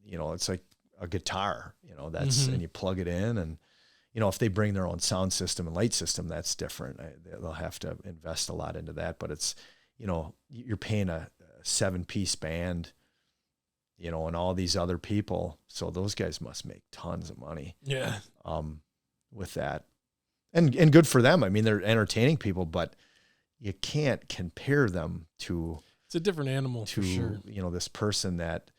S2: it's like a guitar, and you plug it in, and, if they bring their own sound system and light system, that's different. They'll have to invest a lot into that, but it's, you're paying a 7-piece band, and all these other people. So those guys must make tons of money.
S1: Yeah.
S2: With that, and good for them. I mean, they're entertaining people, but you can't compare them to,
S1: it's a different animal for sure.
S2: This person that,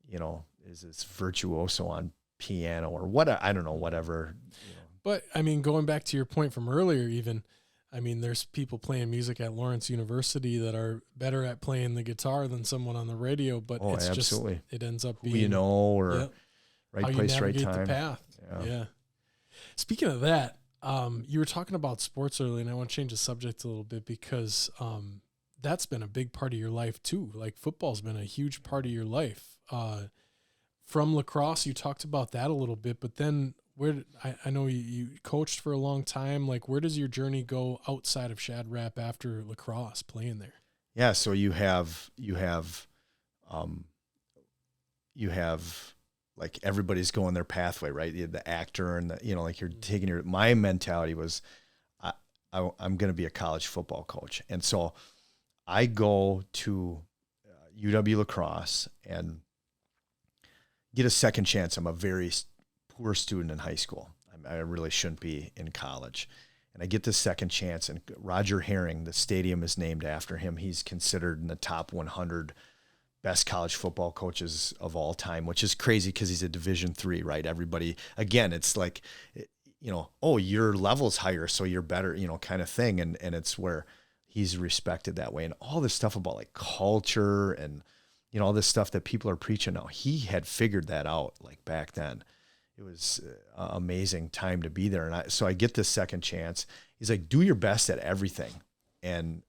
S2: is this virtuoso on piano or what, I don't know, whatever.
S1: But I mean, going back to your point from earlier, even, I mean, there's people playing music at Lawrence University that are better at playing the guitar than someone on the radio, but it's
S2: absolutely.
S1: just, it ends up
S2: Who
S1: being,
S2: or right
S1: how
S2: place,
S1: you
S2: right
S1: navigate
S2: time.
S1: the path. Yeah. Speaking of that, you were talking about sports earlier, and I want to change the subject a little bit because that's been a big part of your life too. Like, football's been a huge part of your life. From lacrosse, you talked about that a little bit, but then I know you coached for a long time. Like, where does your journey go outside of Shad Rap after lacrosse, playing there?
S2: Yeah. So you have like everybody's going their pathway, right? The actor and like you're taking my mentality was, I'm going to be a college football coach. And so I go to UW lacrosse and get a second chance. I'm a very poor student in high school. I really shouldn't be in college. And I get this second chance, and Roger Herring, the stadium is named after him. He's considered in the top 100 best college football coaches of all time, which is crazy because he's a Division III, right? Everybody, again, it's like, oh, your level's higher, so you're better, kind of thing. And it's where he's respected that way. And all this stuff about like culture and, all this stuff that people are preaching now, he had figured that out like back then. It was an amazing time to be there. And so I get this second chance. He's like, do your best at everything. And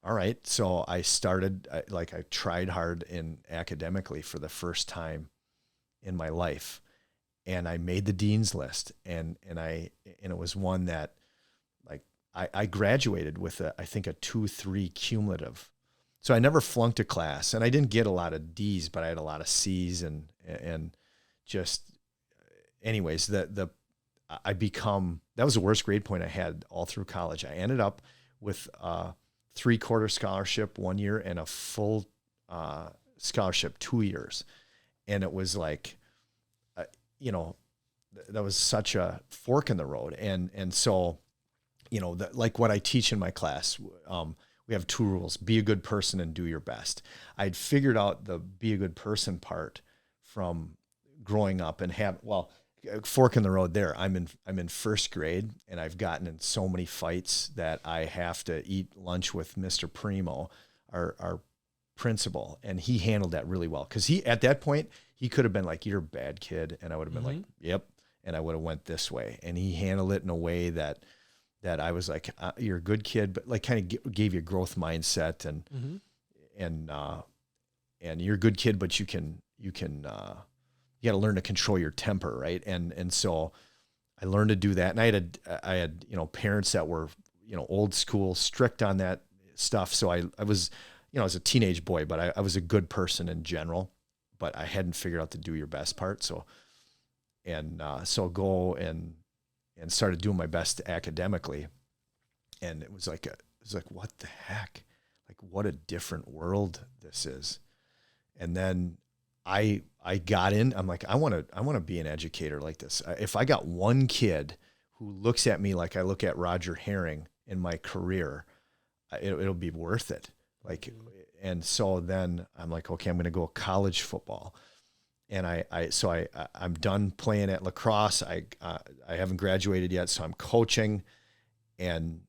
S2: all right. So I started, I tried hard academically for the first time in my life. And I made the dean's list. And it was one that, like, I graduated with I think a 2.3 cumulative. So I never flunked a class, and I didn't get a lot of D's, but I had a lot of C's, and just, anyways, that was the worst grade point I had all through college. I ended up with a 3/4 scholarship 1 year and a full scholarship 2 years. And it was like, that was such a fork in the road. And so, like what I teach in my class, we have 2 rules: be a good person and do your best. I'd figured out the be a good person part from growing up and fork in the road there. I'm in first grade, and I've gotten in so many fights that I have to eat lunch with Mr. Primo, our principal, and he handled that really well. Cause at that point, he could have been like, you're a bad kid. And I would have been like, yep. And I would have went this way. And he handled it in a way that I was like, you're a good kid, but like kind of gave you a growth mindset and you're a good kid, but you got to learn to control your temper. Right. And so I learned to do that. And I had, parents that were, old school, strict on that stuff. So I was, I was a teenage boy, but I was a good person in general, but I hadn't figured out the do your best part. So go and started doing my best academically. And it was like, what the heck? Like, what a different world this is. And then I got in, I'm like, I want to be an educator like this. If I got one kid who looks at me like I look at Roger Herring in my career, it'll be worth it. Like, and so then I'm like, okay, I'm going to go college football. And I'm done playing at lacrosse. I haven't graduated yet, so I'm coaching, and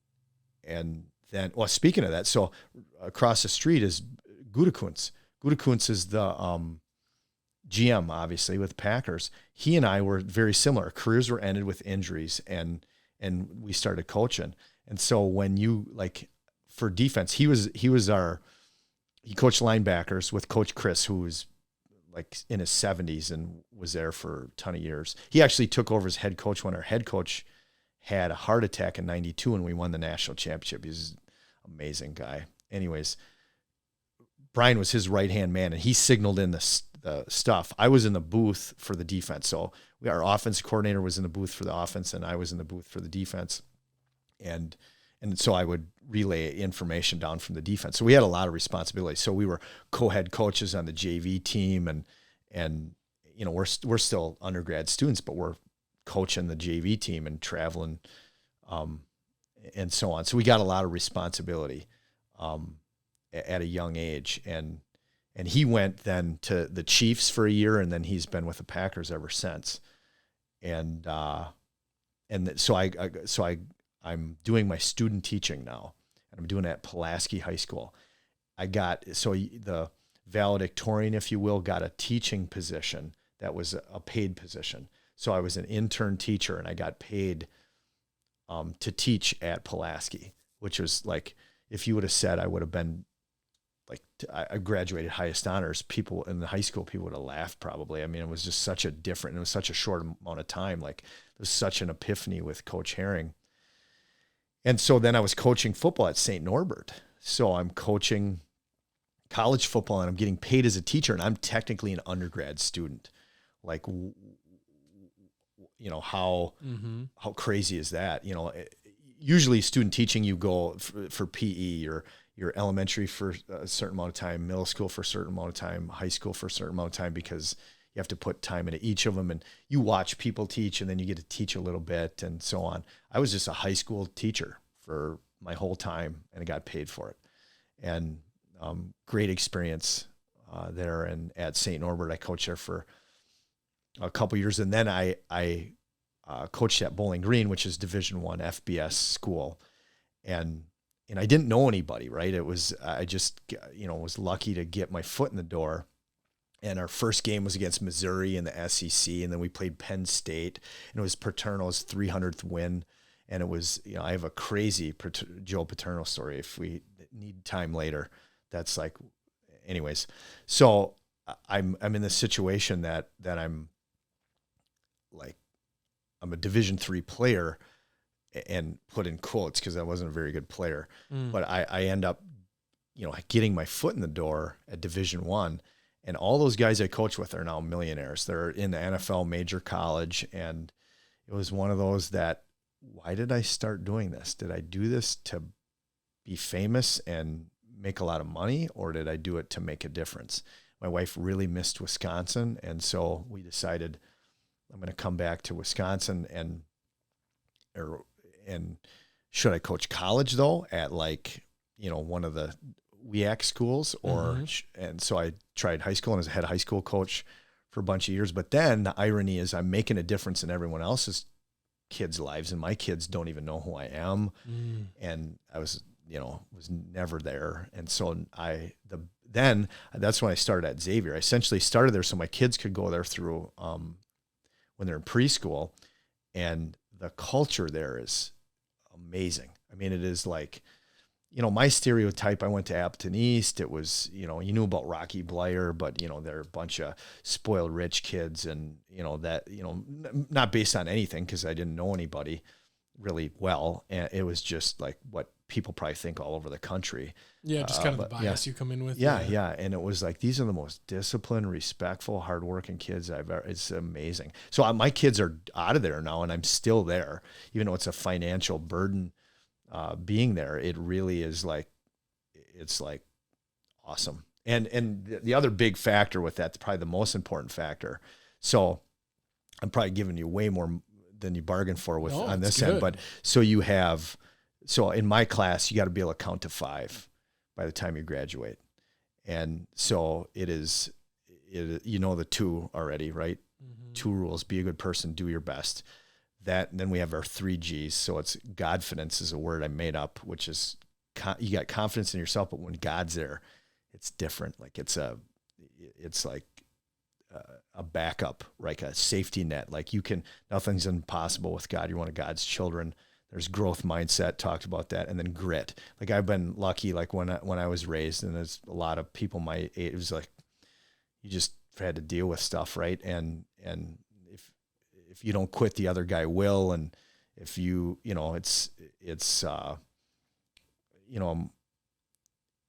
S2: then, well, speaking of that, so across the street is Gutekunst. Gutekunst is the GM, obviously, with Packers. He and I were very similar. Careers were ended with injuries, and we started coaching. And so when you, like, for defense, he coached linebackers with Coach Chris, who was like in his 70s and was there for a ton of years. He actually took over as head coach when our head coach had a heart attack in 92 and we won the national championship. He's an amazing guy. Anyways, Brian was his right-hand man, and he signaled in the stuff. I was in the booth for the defense. So our offense coordinator was in the booth for the offense, and I was in the booth for the defense. And so I would relay information down from the defense. So we had a lot of responsibility. So we were co-head coaches on the JV team, and you know, we're still undergrad students, but we're coaching the JV team and traveling, and so on. So we got a lot of responsibility at a young age, and he went then to the Chiefs for a year, and then he's been with the Packers ever since. And so I'm doing my student teaching now, and I'm doing it at Pulaski High School. The valedictorian, if you will, got a teaching position that was a paid position. So I was an intern teacher, and I got paid to teach at Pulaski, which was like, if you would have said I would have been like, I graduated highest honors, people in the high school, people would have laughed probably. I mean, it was just it was such a short amount of time. Like, there was such an epiphany with Coach Herring. And so then I was coaching football at St. Norbert. So I'm coaching college football, and I'm getting paid as a teacher, and I'm technically an undergrad student. Like, you know, how crazy is that? You know, usually student teaching, you go for PE, or you're elementary for a certain amount of time, middle school for a certain amount of time, high school for a certain amount of time, because you have to put time into each of them, and you watch people teach, and then you get to teach a little bit, and so on. I was just a high school teacher for my whole time, and I got paid for it. And great experience there. And at St. Norbert, I coached there for a couple years, and then I coached at Bowling Green, which is Division I FBS school, and I didn't know anybody, right? I just, you know, was lucky to get my foot in the door. And our first game was against Missouri in the SEC, and then we played Penn State, and it was Paterno's 300th win. And it was, you know, I have a crazy Joe Paterno story if we need time later. That's like, anyways. So I'm in this situation that I'm like, I'm a Division III player, and put in quotes because I wasn't a very good player. But I end up, you know, getting my foot in the door at Division I. And all those guys I coach with are now millionaires. They're in the NFL major college. And it was one of those that, why did I start doing this? Did I do this to be famous and make a lot of money, or did I do it to make a difference? My wife really missed Wisconsin. And so we decided, I'm going to come back to Wisconsin, and should I coach college though at, like, you know, one of the WEAC schools, or, and so I tried high school and was a head high school coach for a bunch of years. But then the irony is I'm making a difference in everyone else's kids' lives, and my kids don't even know who I am. And I was never there. And so then that's when I started at Xavier. I essentially started there so my kids could go there through, when they're in preschool, and the culture there is amazing. I mean, it is like, you know, my stereotype, I went to Appleton East. It was, you know, you knew about Rocky Bleier, but, you know, they're a bunch of spoiled rich kids, and, you know, that, you know, not based on anything, because I didn't know anybody really well. And it was just like what people probably think all over the country.
S1: Yeah, just kind of the bias you come in with.
S2: Yeah. And it was like, these are the most disciplined, respectful, hardworking kids I've ever, it's amazing. So my kids are out of there now, and I'm still there, even though it's a financial burden. Being there, it really is like, it's like awesome. And the other big factor with that, probably the most important factor. So I'm probably giving you way more than you bargained for with on this end, but so in my class, you got to be able to count to 5 by the time you graduate. And so you know, the 2 already, right? 2 rules: be a good person, do your best. That, and then we have our 3 G's. So it's Godfidence is a word I made up, which is you got confidence in yourself, but when God's there, it's different. Like it's like a backup, like a safety net. Like nothing's impossible with God. You're one of God's children. There's growth mindset, talked about that, and then grit. Like I've been lucky, like when I was raised, and there's a lot of people my age, it was like you just had to deal with stuff, right? And if you don't quit, the other guy will, and if it's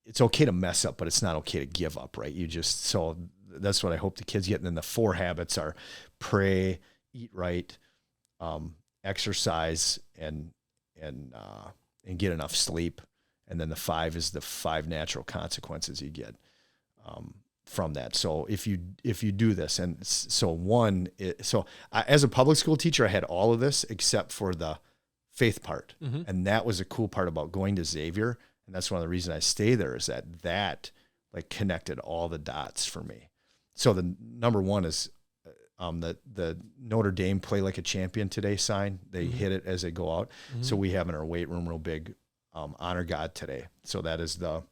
S2: it's okay to mess up, but it's not okay to give up, right? So that's what I hope the kids get. And then the 4 habits are pray, eat right, exercise, and get enough sleep. And then the 5 is the 5 natural consequences you get from that. So if you do this, and as a public school teacher, I had all of this except for the faith part. Mm-hmm. And that was a cool part about going to Xavier. And that's one of the reasons I stay there, is that like connected all the dots for me. So the number 1 is the Notre Dame play like a champion today sign. They mm-hmm. hit it as they go out. Mm-hmm. So we have in our weight room real big, honor God today. So that is the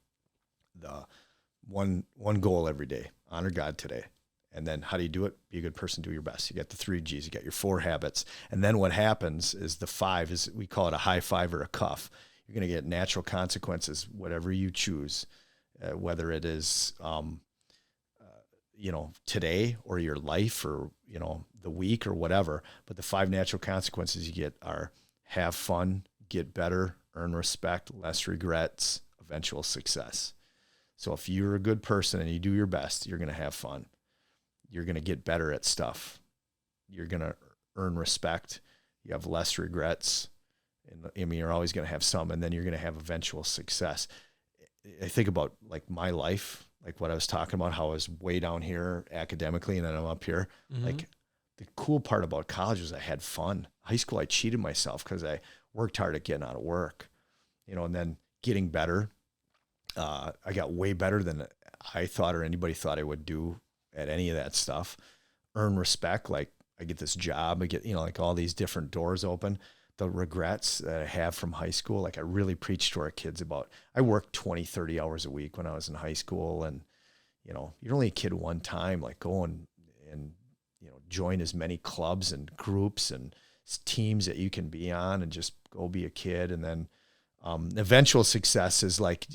S2: one goal every day, honor God today. And then how do you do it? Be a good person, do your best. You got the 3 G's, you got your 4 habits. And then what happens is the 5 is, we call it a high five or a cuff. You're going to get natural consequences, whatever you choose, whether it is, today or your life or, the week or whatever. But the 5 natural consequences you get are have fun, get better, earn respect, less regrets, eventual success. So if you're a good person and you do your best, you're going to have fun. You're going to get better at stuff. You're going to earn respect. You have less regrets. And you're always going to have some, and then you're going to have eventual success. I think about like my life, like what I was talking about, how I was way down here academically and then I'm up here. Mm-hmm. Like the cool part about college was I had fun. High school, I cheated myself because I worked hard at getting out of work, and then getting better. I got way better than I thought or anybody thought I would do at any of that stuff. Earn respect. Like I get this job, I get, like all these different doors open. The regrets that I have from high school, like I really preach to our kids about, I worked 20, 30 hours a week when I was in high school. And, you're only a kid one time, like go and join as many clubs and groups and teams that you can be on and just go be a kid. And then eventual success is like,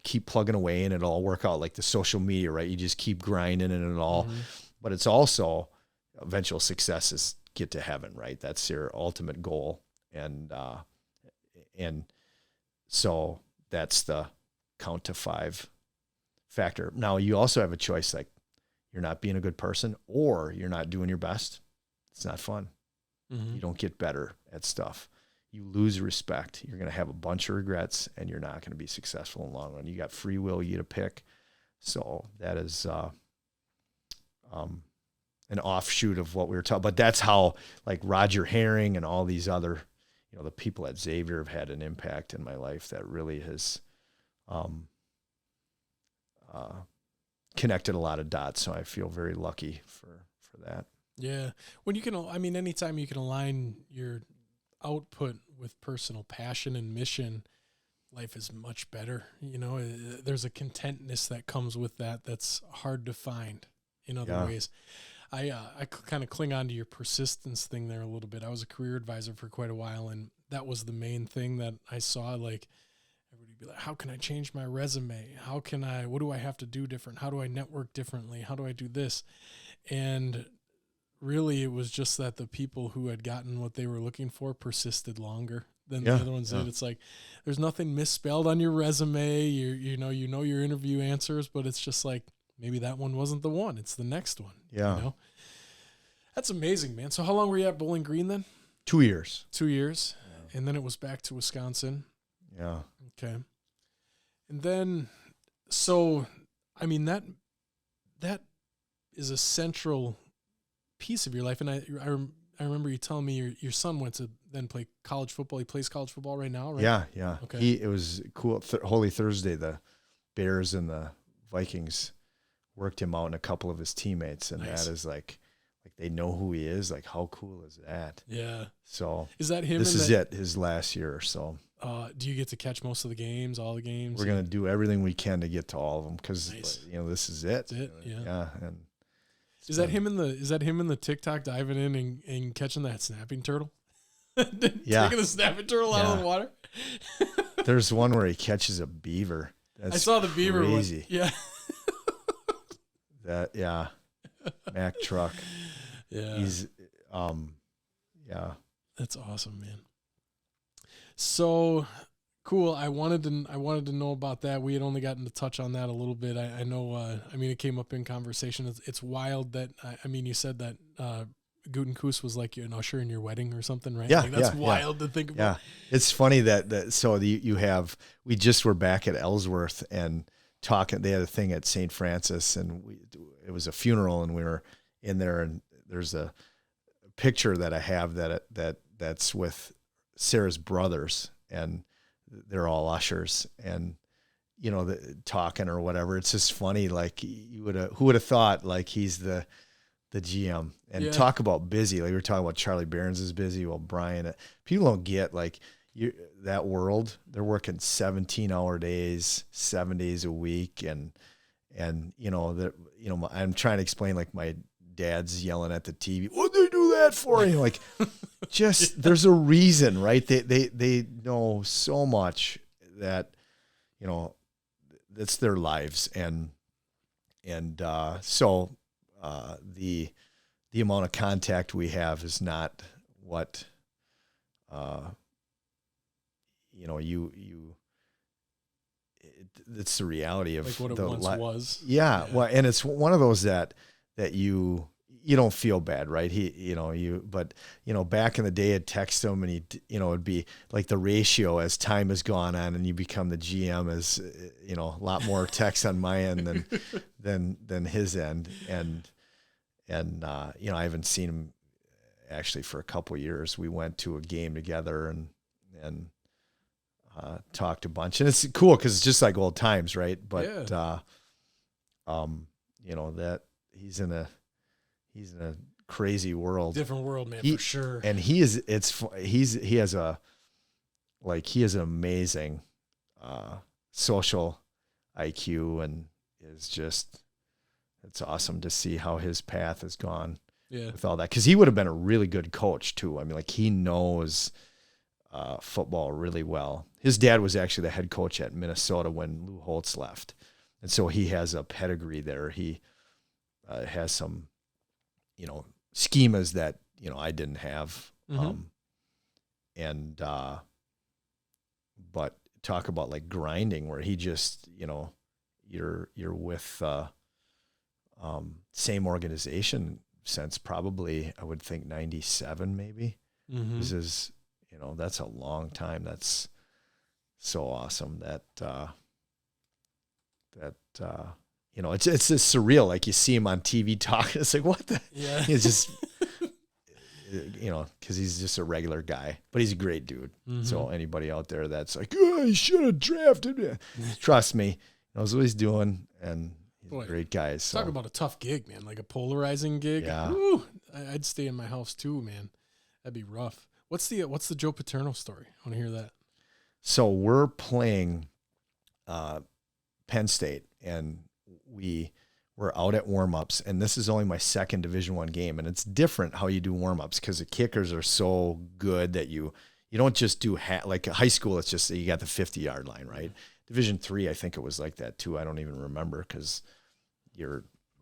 S2: keep plugging away and it'll all work out, like the social media, right? You just keep grinding and it all, mm-hmm. But it's also eventual success is get to heaven, right? That's your ultimate goal. And so that's the count to 5 factor. Now you also have a choice, like you're not being a good person or you're not doing your best. It's not fun. Mm-hmm. You don't get better at stuff. You lose respect. You're going to have a bunch of regrets and you're not going to be successful in the long run. You got free will, you to pick. So that is, an offshoot of what we were talking about. But that's how like Roger Herring and all these other, the people at Xavier have had an impact in my life that really has connected a lot of dots. So I feel very lucky for that.
S1: Yeah. When you can, anytime you can align your output with personal passion and mission, life is much better. There's a contentness that comes with that that's hard to find in other ways. I kind of cling on to your persistence thing there a little bit. I was a career advisor for quite a while, and that was the main thing that I saw. Like, everybody be like, how can I change my resume? What do I have to do different? How do I network differently? How do I do this? And really, it was just that the people who had gotten what they were looking for persisted longer than the other ones did. It's like, there's nothing misspelled on your resume. You know your interview answers, but it's just like, maybe that one wasn't the one. It's the next one.
S2: Yeah.
S1: That's amazing, man. So how long were you at Bowling Green then?
S2: 2 years.
S1: 2 years. Yeah. And then it was back to Wisconsin.
S2: Yeah.
S1: Okay. And then, so, that is a central piece of your life. And I remember you telling me your son went to then play college football. He plays college football right now, right?
S2: Yeah.
S1: Okay.
S2: It was cool. Holy Thursday, the Bears and the Vikings worked him out and a couple of his teammates. And nice. That is like they know who he is. Like, how cool is that?
S1: Yeah.
S2: So
S1: is that him?
S2: This is it, his last year or so.
S1: Do you get to catch most of the games, all the games?
S2: We're going to do everything we can to get to all of them because
S1: Nice.
S2: this is it.
S1: That's it. Yeah.
S2: Yeah. And
S1: Is that him in the TikTok diving in and catching that snapping turtle?
S2: Yeah.
S1: Taking the snapping turtle out of the water.
S2: There's one where he catches a beaver. That's
S1: I saw the beaver
S2: crazy.
S1: one.
S2: Yeah. Mack truck.
S1: Yeah.
S2: He's yeah.
S1: That's awesome, man. So cool. I wanted to know about that. We had only gotten to touch on that a little bit. I know. It came up in conversation. It's wild that you said that Gutenkus was like an usher in your wedding or something, right?
S2: Yeah,
S1: like that's wild to think about.
S2: Yeah, it's funny we just were back at Ellsworth and talking. They had a thing at St. Francis, and it was a funeral, and we were in there, and there's a picture that I have that's with Sarah's brothers, and they're all ushers, and talking or whatever. It's just funny. Like who would have thought like he's the GM, and talk about busy. Like we were talking about Charlie Berens is busy. Well, Brian, people don't get like that world. They're working 17-hour days, 7 days a week. And I'm trying to explain, like my dad's yelling at the TV. What'd they do that for? Like just, there's a reason, right? They know so much that, that's their lives. So the amount of contact we have is not what, it's the reality of
S1: like what it once was.
S2: Yeah. Well, and it's one of those that you don't feel bad, right? But back in the day I'd text him and it'd be like the ratio as time has gone on and you become the GM as, a lot more texts on my end than his end. And I haven't seen him actually for a couple of years. We went to a game together and talked a bunch, and it's cool because it's just like old times, right? But that he's in a crazy world,
S1: different world, man, for sure.
S2: And he has an amazing social IQ, and is just. It's awesome to see how his path has gone with all that. Because he would have been a really good coach, too. He knows football really well. His dad was actually the head coach at Minnesota when Lou Holtz left. And so he has a pedigree there. He has some, schemas that, I didn't have. Mm-hmm. But talk about like grinding where he just, you're with same organization since probably, I would think 97 maybe. Mm-hmm. This is, that's a long time. That's so awesome that it's just surreal. Like you see him on TV talking. It's like, what the, it's just, cause he's just a regular guy, but he's a great dude. Mm-hmm. So anybody out there that's like, oh, he should have drafted me. Trust me, he knows what he's doing. And
S1: boy,
S2: great guys. So.
S1: Talk about a tough gig, man. Like a polarizing gig.
S2: Yeah.
S1: Woo, I'd stay in my house too, man. That'd be rough. What's the Joe Paterno story? I want to hear that.
S2: So we're playing Penn State, and we were out at warm-ups, and this is only my second Division I game, and it's different how you do warm-ups because the kickers are so good that you don't just do like high school. It's just you got the 50-yard line, right? Division III, I think it was like that too. I don't even remember because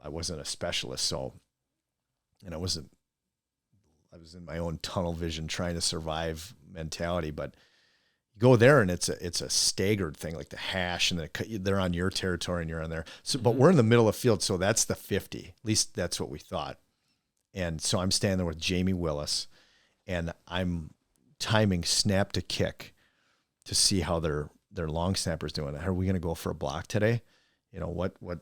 S2: I wasn't a specialist, so, and I was in my own tunnel vision trying to survive mentality. But you go there and it's a staggered thing, like the hash, and they're on your territory and you're on there. So, but we're in the middle of the field, so that's the 50. At least that's what we thought. And so I'm standing there with Jamie Willis, and I'm timing snap to kick to see how their long snapper's doing. Are we going to go for a block today?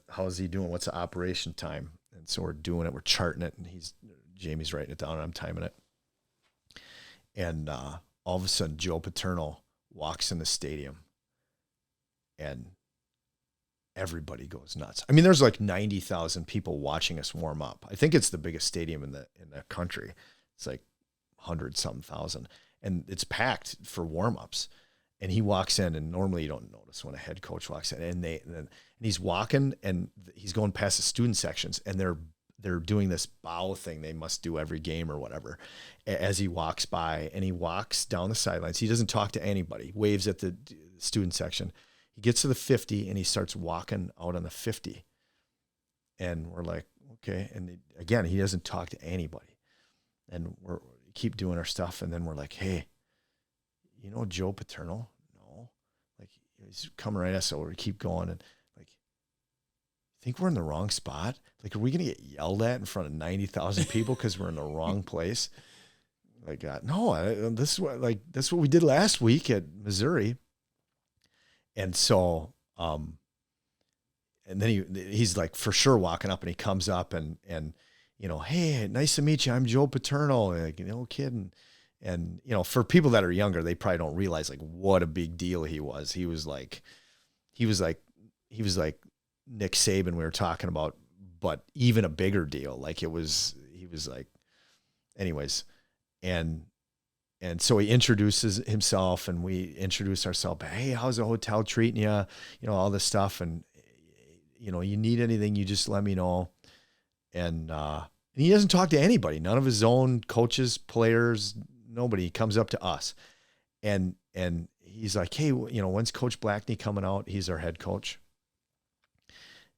S2: How's he doing? What's the operation time? And so we're doing it. We're charting it, and Jamie's writing it down, and I'm timing it. And all of a sudden, Joe Paterno walks in the stadium, and everybody goes nuts. There's like 90,000 people watching us warm up. I think it's the biggest stadium in the country. It's like 100-something thousand, and it's packed for warm-ups. and he walks in, and normally you don't notice when a head coach walks in, and he's walking, and he's going past the student sections, and they're doing this bow thing they must do every game or whatever as he walks by, and he walks down the sidelines. He doesn't talk to anybody, waves at the student section. He gets to the 50 and he starts walking out on the 50. And we're like, okay. And again, he doesn't talk to anybody, and we keep doing our stuff. And then we're like, hey, you know Joe Paterno? No. Like, he's coming right at us, so we keep going. And like, think we're in the wrong spot? Like, are we going to get yelled at in front of 90,000 people because we're in the wrong place? Like, no, this is what we did last week at Missouri. And so, and then he's like for sure walking up, and he comes up and, you know, hey, nice to meet you. I'm Joe Paterno. And, like, you know, kid. And, you know, for people that are younger, they probably don't realize like what a big deal he was. He was like Nick Saban we were talking about, but even a bigger deal. Like he was like, anyways. And so he introduces himself, and we introduce ourselves. Hey, how's the hotel treating you? You know, all this stuff. And, you know, you need anything, you just let me know. And he doesn't talk to anybody, none of his own coaches, players, nobody. He comes up to us, and he's like, hey, you know, when's Coach Blackney coming out? He's our head coach.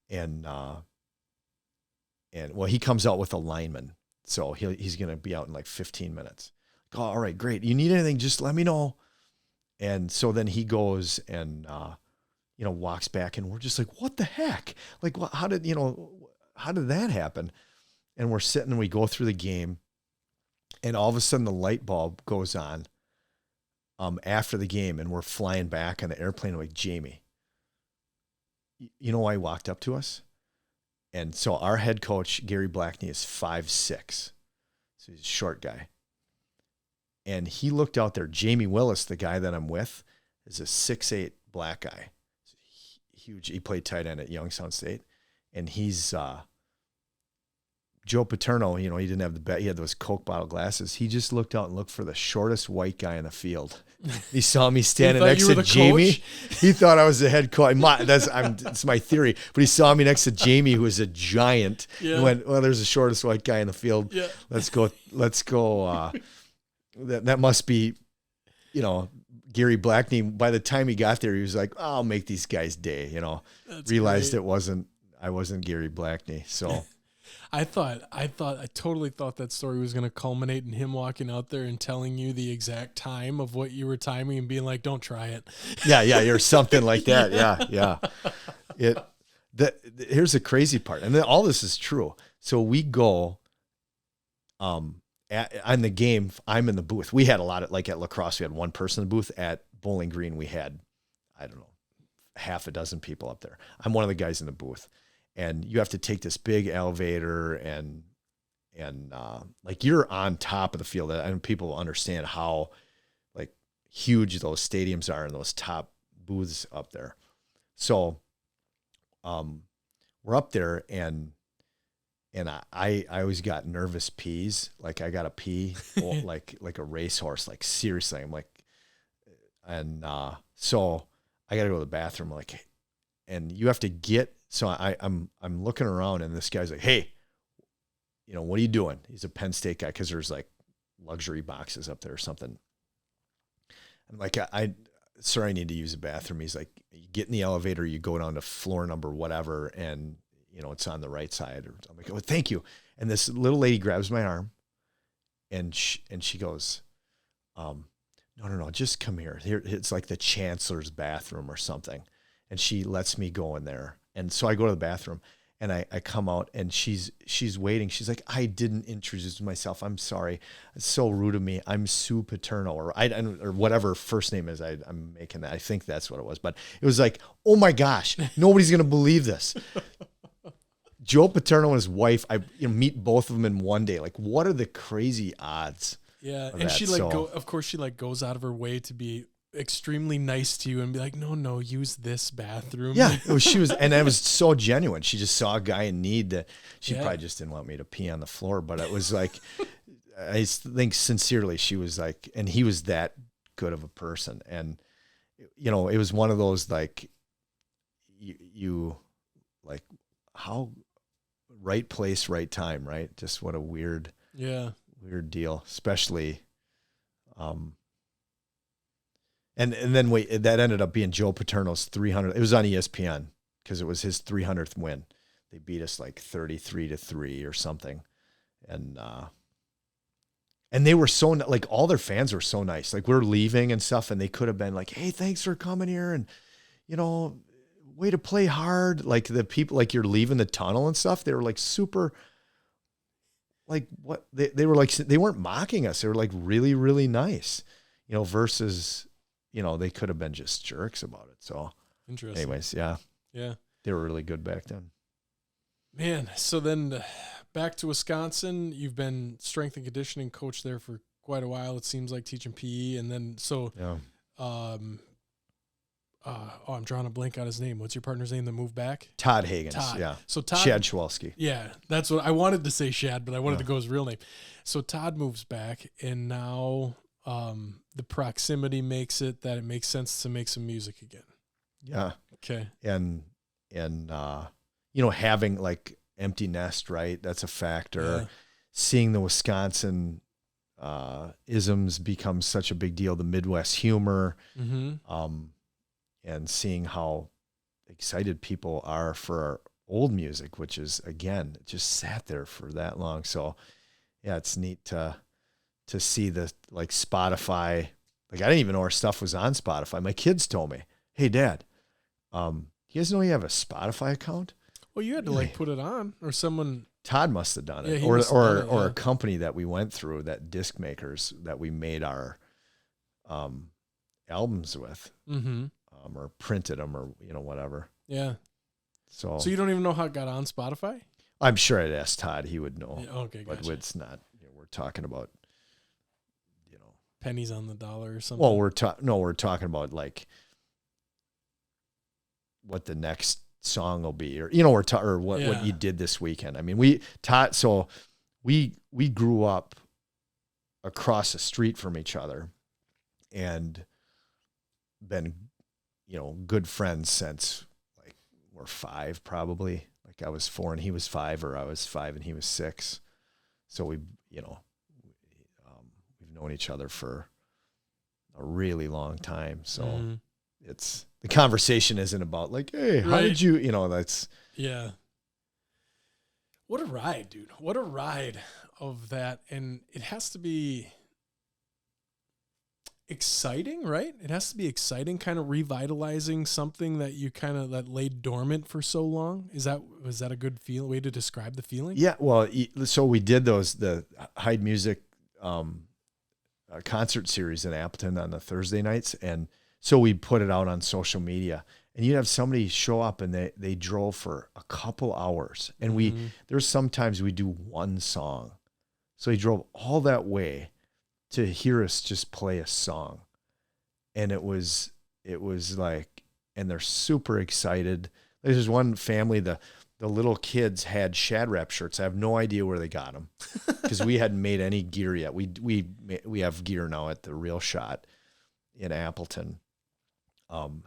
S2: And well, he comes out with a lineman. So he's going to be out in like 15 minutes. Oh, all right, great. You need anything, just let me know. And so then he goes and, you know, walks back, and we're just like, what the heck? Like, how did that happen? And we're sitting, and we go through the game, and all of a sudden the light bulb goes on after the game, and we're flying back on the airplane. Like, Jamie, you know why he walked up to us? And so our head coach, Gary Blackney, is 5'6". So he's a short guy. And he looked out there. Jamie Willis, the guy that I'm with, is a 6'8" black guy. Huge. He played tight end at Youngstown State. And he's Joe Paterno, you know, he didn't have the bet. He had those Coke bottle glasses. He just looked out and looked for the shortest white guy in the field. He saw me standing next to Jamie. He thought I was the head coach. It's my theory. But he saw me next to Jamie, who is a giant. Yeah. And went, well, there's the shortest white guy in the field. Yeah. Let's go. That must be, you know, Gary Blackney. By the time he got there, he was like, oh, I'll make these guys' day, you know. That's realized great. I wasn't Gary Blackney. So
S1: I totally thought that story was going to culminate in him walking out there and telling you the exact time of what you were timing and being like, don't try it.
S2: Yeah. Or something like that. Yeah. Here's the crazy part. And then all this is true. So we go, on the game, I'm in the booth. We had a lot of, like at lacrosse, we had one person in the booth. At Bowling Green, we had, I don't know, half a dozen people up there. I'm one of the guys in the booth. And you have to take this big elevator and like you're on top of the field. And people understand how like huge those stadiums are and those top booths up there. So we're up there and I always got nervous pees. Like I got to pee like a racehorse. Like seriously, I'm like, and so I got to go to the bathroom. Like, and you have to get. So I'm looking around, and this guy's like, hey, you know, what are you doing? He's a Penn State guy, because there's like luxury boxes up there or something. I'm like, sir, I need to use the bathroom. He's like, you get in the elevator, you go down to floor number whatever, and you know, it's on the right side. Or I'm like, oh, thank you. And this little lady grabs my arm, and she goes, no, just come here. Here, it's like the chancellor's bathroom or something. And she lets me go in there. And so I go to the bathroom, and I come out, and she's waiting. She's like, I didn't introduce myself. I'm sorry. It's so rude of me. I'm Sue Paterno, or whatever first name is. I'm making that. I think that's what it was. But it was like, oh my gosh, nobody's going to believe this. Joe Paterno and his wife, I meet both of them in one day. Like, what are the crazy odds?
S1: Yeah. And she of course she goes out of her way to be extremely nice to you and be like, no, use this bathroom.
S2: Yeah, she was, and it was so genuine. She just saw a guy in need that she probably just didn't want me to pee on the floor, but it was like, I think sincerely she was like, and he was that good of a person. And it was one of those, like, you like, how right place, right time, right? Just what a weird deal, especially, and then that ended up being Joe Paterno's 300. It was on ESPN because it was his 300th win. They beat us like 33-3 or something. And they were so, like, all their fans were so nice. Like, we're leaving and stuff, and they could have been like, hey, thanks for coming here. And, way to play hard. Like, the people, like, you're leaving the tunnel and stuff. They were like super, like, what they were like, they weren't mocking us. They were like really, really nice, versus, they could have been just jerks about it. So
S1: interesting.
S2: Anyways. Yeah. They were really good back then.
S1: Man. So then back to Wisconsin, you've been strength and conditioning coach there for quite a while. It seems like, teaching PE. And then, I'm drawing a blank on his name. What's your partner's name that moved back?
S2: Todd Hagens.
S1: Todd.
S2: Yeah.
S1: So Todd.
S2: Shad Schwalski.
S1: Yeah. That's what I wanted to say, Shad, but I wanted to go his real name. So Todd moves back, and now the proximity makes it that it makes sense to make some music again.
S2: Yeah.
S1: Okay.
S2: And having, like, empty nest, right? That's a factor.
S1: Yeah.
S2: Seeing the Wisconsin isms become such a big deal, the Midwest humor, and seeing how excited people are for our old music, which is, again, it just sat there for that long. So yeah, it's neat to see the, like, Spotify. Like, I didn't even know our stuff was on Spotify. My kids told me, hey, Dad, you guys know you have a Spotify account?
S1: Well, you had to, like, put it on, or someone.
S2: Todd must have done it,
S1: Yeah,
S2: or a company that we went through, that disc makers that we made our albums with, or printed them, or whatever.
S1: Yeah.
S2: So
S1: you don't even know how it got on Spotify?
S2: I'm sure I'd ask Todd; he would know.
S1: Yeah, okay, gotcha.
S2: But it's not. We're talking about,
S1: pennies on the dollar or something.
S2: Well, we're talking about, like, what the next song will be, or what you did this weekend. I mean, we grew up across the street from each other, and been, good friends since, like, we're 5, probably. Like, I was 4 and he was 5, or I was 5 and he was 6. So we've known each other for a really long time. So it's, the conversation isn't about, like, hey, how did you, that's.
S1: Yeah. What a ride, dude. What a ride of that. And it has to be exciting, right? It has to be exciting, kind of revitalizing something that you that laid dormant for so long. Was that a good way to describe the feeling?
S2: Yeah. Well, so we did the Hyde Music concert series in Appleton on the Thursday nights. And so we put it out on social media, and you'd have somebody show up, and they drove for a couple hours. And there's sometimes we do one song. So he drove all that way to hear us just play a song. And it was like, and they're super excited. There's one family, the little kids had Shad Rap shirts. I have no idea where they got them, because we hadn't made any gear yet. We have gear now at the Real Shot in Appleton,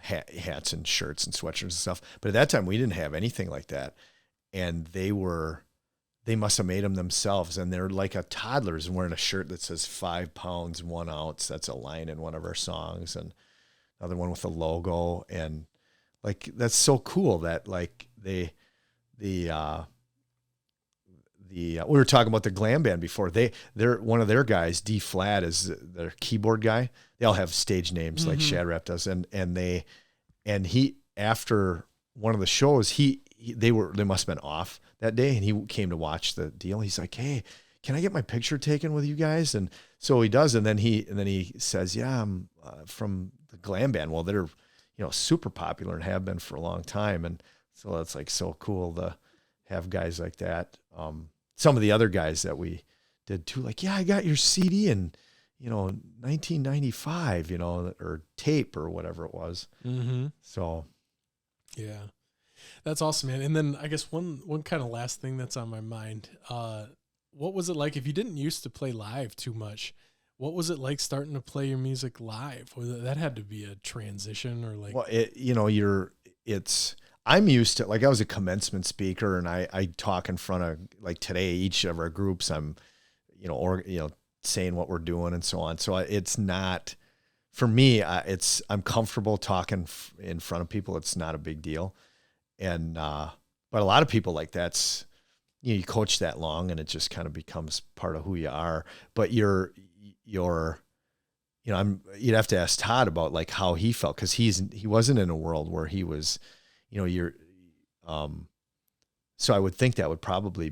S2: hats and shirts and sweatshirts and stuff. But at that time, we didn't have anything like that. And they must have made them themselves. And they're like a toddler's wearing a shirt that says 5 pounds, 1 ounce. That's a line in one of our songs. And another one with a logo. And, like, that's so cool that, like, we were talking about the glam band before. They're one of their guys, D Flat, is their keyboard guy. They all have stage names like Shad Rap does. And he, after one of the shows, they must have been off that day, and he came to watch the deal. He's like, hey, can I get my picture taken with you guys? And so he does. And then he says, yeah, I'm from the glam band. Well, they're, super popular and have been for a long time. And so that's, like, so cool to have guys like that. Some of the other guys that we did too, like, yeah, I got your CD in, 1995, or tape or whatever it was. So,
S1: yeah, that's awesome, man. And then I guess one kind of last thing that's on my mind, what was it like if you didn't used to play live too much? What was it like starting to play your music live? That had to be a transition or like.
S2: Well, I'm used to, like, I was a commencement speaker and I talk in front of, like today, each of our groups, I'm, saying what we're doing and so on. So it's not, for me, I'm comfortable talking in front of people. It's not a big deal. And, but a lot of people, like, that's, you coach that long and it just kind of becomes part of who you are. But you'd have to ask Todd about like how he felt. 'Cause he wasn't in a world where he was, so I would think that would probably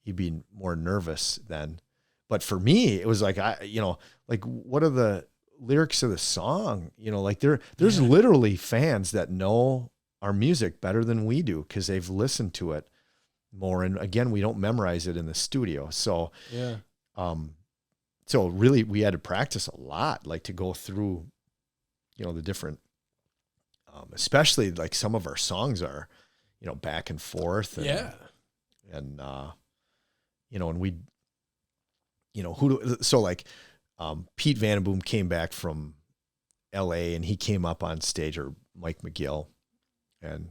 S2: he'd be more nervous then. But for me, it was like, like, what are the lyrics of the song? Like there's literally fans that know our music better than we do, 'cause they've listened to it more. And again, we don't memorize it in the studio. So, so really we had to practice a lot, like to go through, the different, especially like some of our songs are, back and forth. And, and, and we, so like, Pete Vandenboom came back from LA and he came up on stage, or Mike McGill, and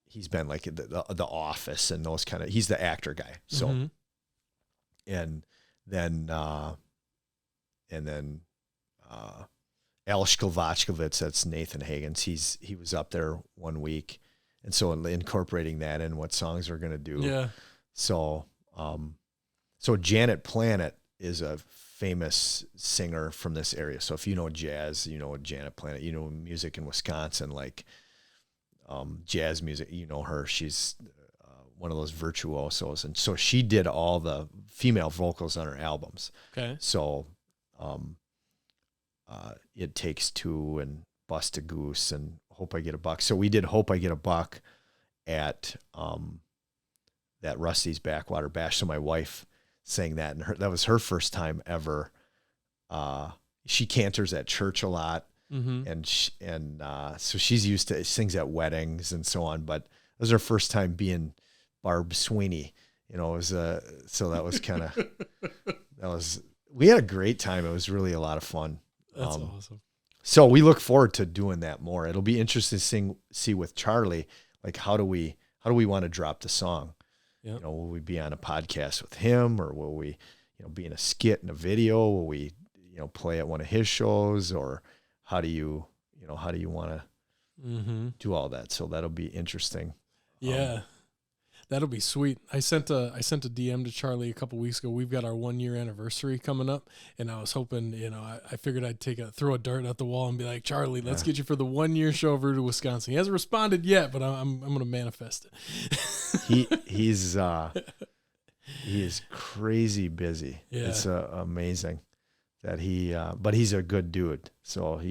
S2: he's been like the Office and those kind of, he's the actor guy. So, and then Al Shkovachkovitz, that's Nathan Hagen's. He was up there one week. And so incorporating that in what songs we're going to do.
S1: Yeah.
S2: So, so Janet Planet is a famous singer from this area. So if you know jazz, you know Janet Planet, music in Wisconsin, like, jazz music, her, she's one of those virtuosos. And so she did all the female vocals on her albums.
S1: Okay.
S2: So, It Takes Two and Bust a Goose and Hope I Get a Buck. So we did Hope I Get a Buck at, that Rusty's Backwater Bash. So my wife sang that, and that was her first time ever. She cantors at church a lot. And so she's used to, sings at weddings and so on, but it was her first time being Barb Sweeney, it was, so that was kind of, we had a great time. It was really a lot of fun.
S1: That's awesome.
S2: So we look forward to doing that more. It'll be interesting to see with Charlie, like, how do we want to drop the song?
S1: Yep.
S2: Will we be on a podcast with him, or will we, be in a skit and a video? Will we, play at one of his shows, or how do you want to do all that? So that'll be interesting.
S1: Yeah. That'll be sweet. I sent a DM to Charlie a couple weeks ago. We've got our 1 year anniversary coming up, and I was hoping, I figured I'd throw a dart at the wall and be like, Charlie, let's get you for the 1 year show of Rooted Wisconsin. He hasn't responded yet, but I'm going to manifest it.
S2: He is crazy busy. Yeah. It's amazing that but he's a good dude. So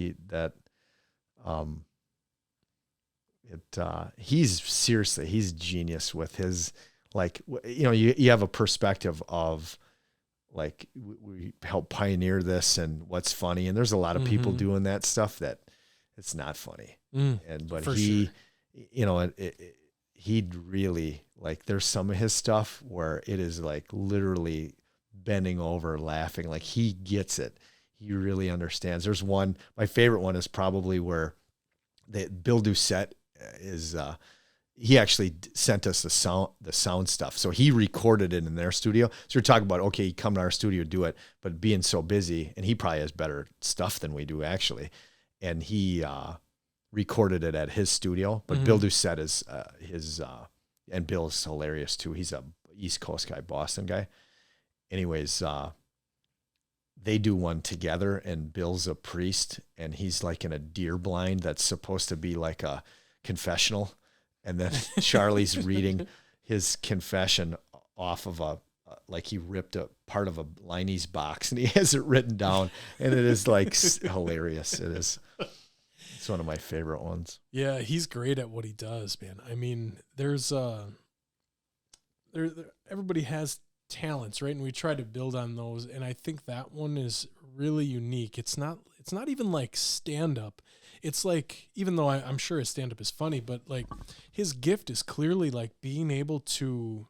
S2: he's genius with his, like, you have a perspective of, like, we help pioneer this and what's funny. And there's a lot of people doing that stuff that it's not funny. But he, sure. He'd really, like, there's some of his stuff where it is like literally bending over laughing. Like, he gets it. He really understands. There's one, my favorite one is probably where Bill Doucette is, he actually sent us the sound stuff. So he recorded it in their studio. So we're talking about, okay, come to our studio, do it, but being so busy, and he probably has better stuff than we do actually. And he, recorded it at his studio, but Bill Doucette is, and Bill's hilarious too. He's a East Coast guy, Boston guy. Anyways, they do one together, and Bill's a priest, and he's like in a deer blind that's supposed to be like a confessional. And then Charlie's reading his confession off of like he ripped a part of a Liney's box, and he has it written down, and it is like hilarious. It is. It's one of my favorite ones.
S1: Yeah, he's great at what he does, man. I mean, there's everybody has talents, right? And we try to build on those, and I think that one is really unique. It's not even like stand up. It's like, even though I'm sure his stand up is funny, but like his gift is clearly like being able to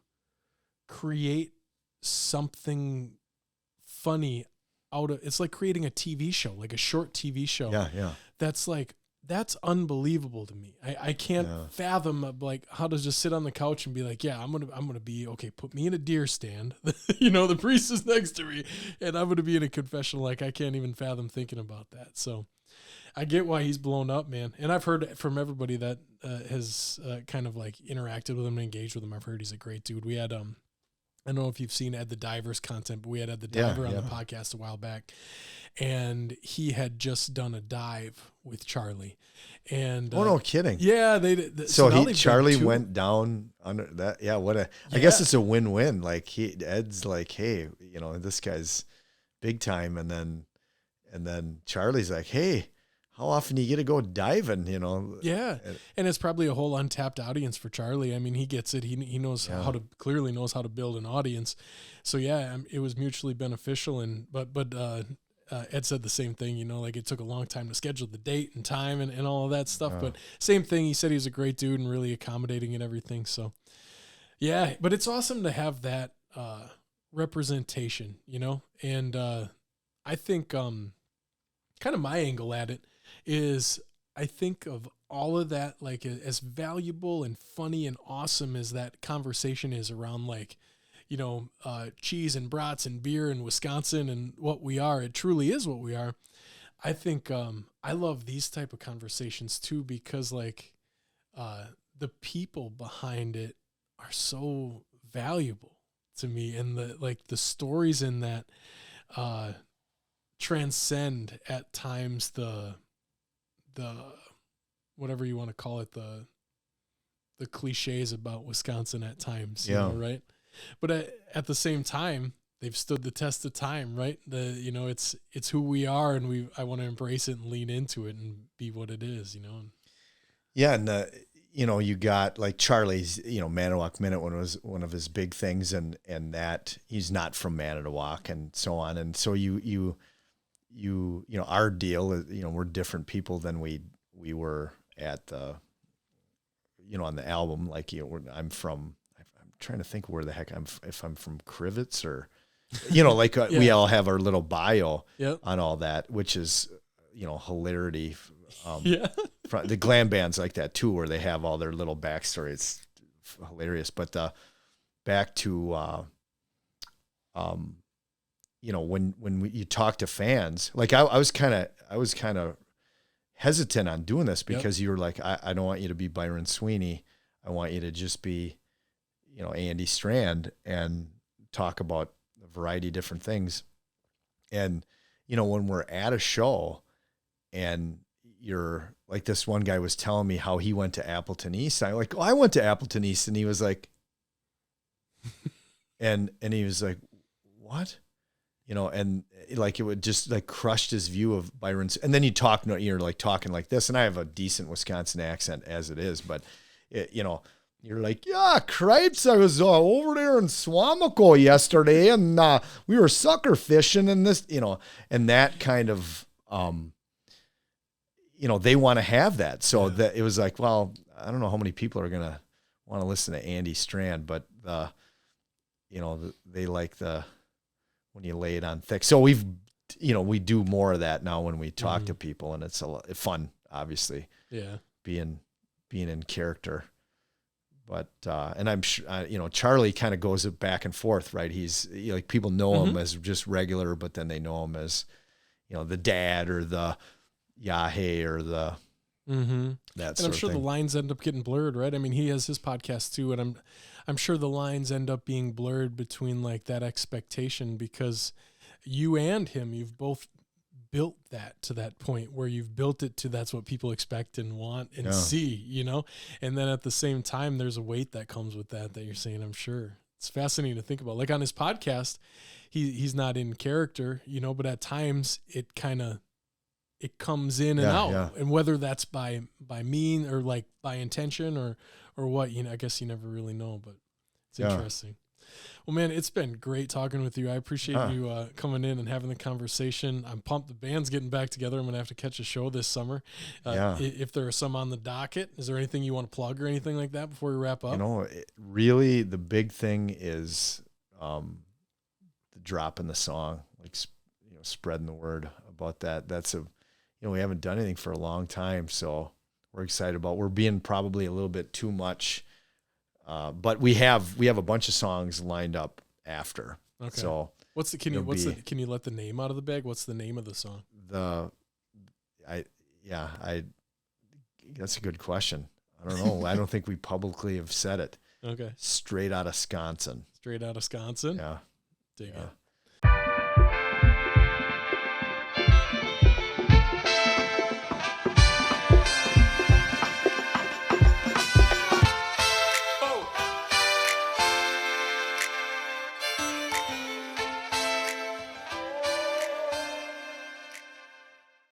S1: create something funny out of, it's like creating a TV show, like a short TV show.
S2: Yeah.
S1: That's unbelievable to me. I can't fathom like how to just sit on the couch and be like, yeah, I'm gonna be okay. Put me in a deer stand. The priest is next to me, and I'm gonna be in a confessional. Like I can't even fathom thinking about that. So I get why he's blown up, man. And I've heard from everybody that has kind of like interacted with him and engaged with him. I've heard he's a great dude. We had I don't know if you've seen Ed the Diver's content, but we had Ed the Diver on the podcast a while back, and he had just done a dive with Charlie. And
S2: no kidding.
S1: Yeah, they did. So
S2: Charlie went down under that. Yeah, I guess it's a win-win. Like Ed's like, hey, this guy's big time, and then Charlie's like, hey, how often do you get to go diving?
S1: Yeah, and it's probably a whole untapped audience for Charlie. I mean, he gets it. He knows clearly knows how to build an audience. So yeah, it was mutually beneficial. And but Ed said the same thing. Like it took a long time to schedule the date and time and all of that stuff. But same thing. He said he was a great dude and really accommodating and everything. So yeah, but it's awesome to have that representation. And I think kind of my angle at it is I think of all of that, like as valuable and funny and awesome as that conversation is around like, cheese and brats and beer in Wisconsin and what we are, it truly is what we are. I think I love these type of conversations too, because like the people behind it are so valuable to me. And the stories in that transcend at times the whatever you want to call it, the cliches about Wisconsin at times, right? But at the same time, they've stood the test of time, right? It's who we are, and I want to embrace it and lean into it and be what it is,
S2: Yeah, and you got like Charlie's, Manitowoc Minute was one of his big things, and that he's not from Manitowoc and so on, and so you our deal is, we're different people than we were at the, on the album. Like, I'm trying to think where the heck if I'm from Crivets or, we all have our little bio on all that, which is, hilarity. The glam bands like that too, where they have all their little backstory. It's hilarious. But back to, when you talk to fans, like I was kind of hesitant on doing this because you were like, I don't want you to be Byron Sweeney. I want you to just be, Andy Strand and talk about a variety of different things. And, when we're at a show and you're like, this one guy was telling me how he went to Appleton East. I'm like, I went to Appleton East. And he was like, and he was like, what? And like, it would just like crushed his view of Byron's. And then you're like talking like this, and I have a decent Wisconsin accent as it is, but you're like, yeah, cripes, I was over there in Swamico yesterday, and we were sucker fishing and this, and that kind of, they want to have that. So that it was like, well, I don't know how many people are going to want to listen to Andy Strand, but they like when you lay it on thick. So we do more of that now when we talk to people, and it's fun, obviously.
S1: Yeah.
S2: Being in character. But, and I'm sure, Charlie kind of goes back and forth, right? He's like, people know him as just regular, but then they know him as, the dad or the Yahé or the, that sort of thing.
S1: And I'm sure the lines end up getting blurred, right? I mean, he has his podcast too, and I'm sure the lines end up being blurred between like that expectation, because you and him, you've both built that to that point where you've built it to that's what people expect and want and see, and then at the same time, there's a weight that comes with that you're saying, I'm sure. It's fascinating to think about. Like on his podcast, he's not in character, but at times it comes in and out, and whether that's by mean or like by intention or what, I guess you never really know, but it's interesting. Well, man, it's been great talking with you. I appreciate you coming in and having the conversation. I'm pumped. The band's getting back together. I'm going to have to catch a show this summer. If there are some on the docket, is there anything you want to plug or anything like that before we wrap up?
S2: Really the big thing is the drop in the song, like, spreading the word about that. That's we haven't done anything for a long time, so we're excited about. We're being probably a little bit too much, but we have a bunch of songs lined up after.
S1: Okay.
S2: So
S1: can you let the name out of the bag? What's the name of the song?
S2: That's a good question. I don't know. I don't think we publicly have said it.
S1: Okay.
S2: Straight Outta Sconsin.
S1: Straight Outta Sconsin.
S2: Yeah.
S1: Dig
S2: yeah.
S1: it.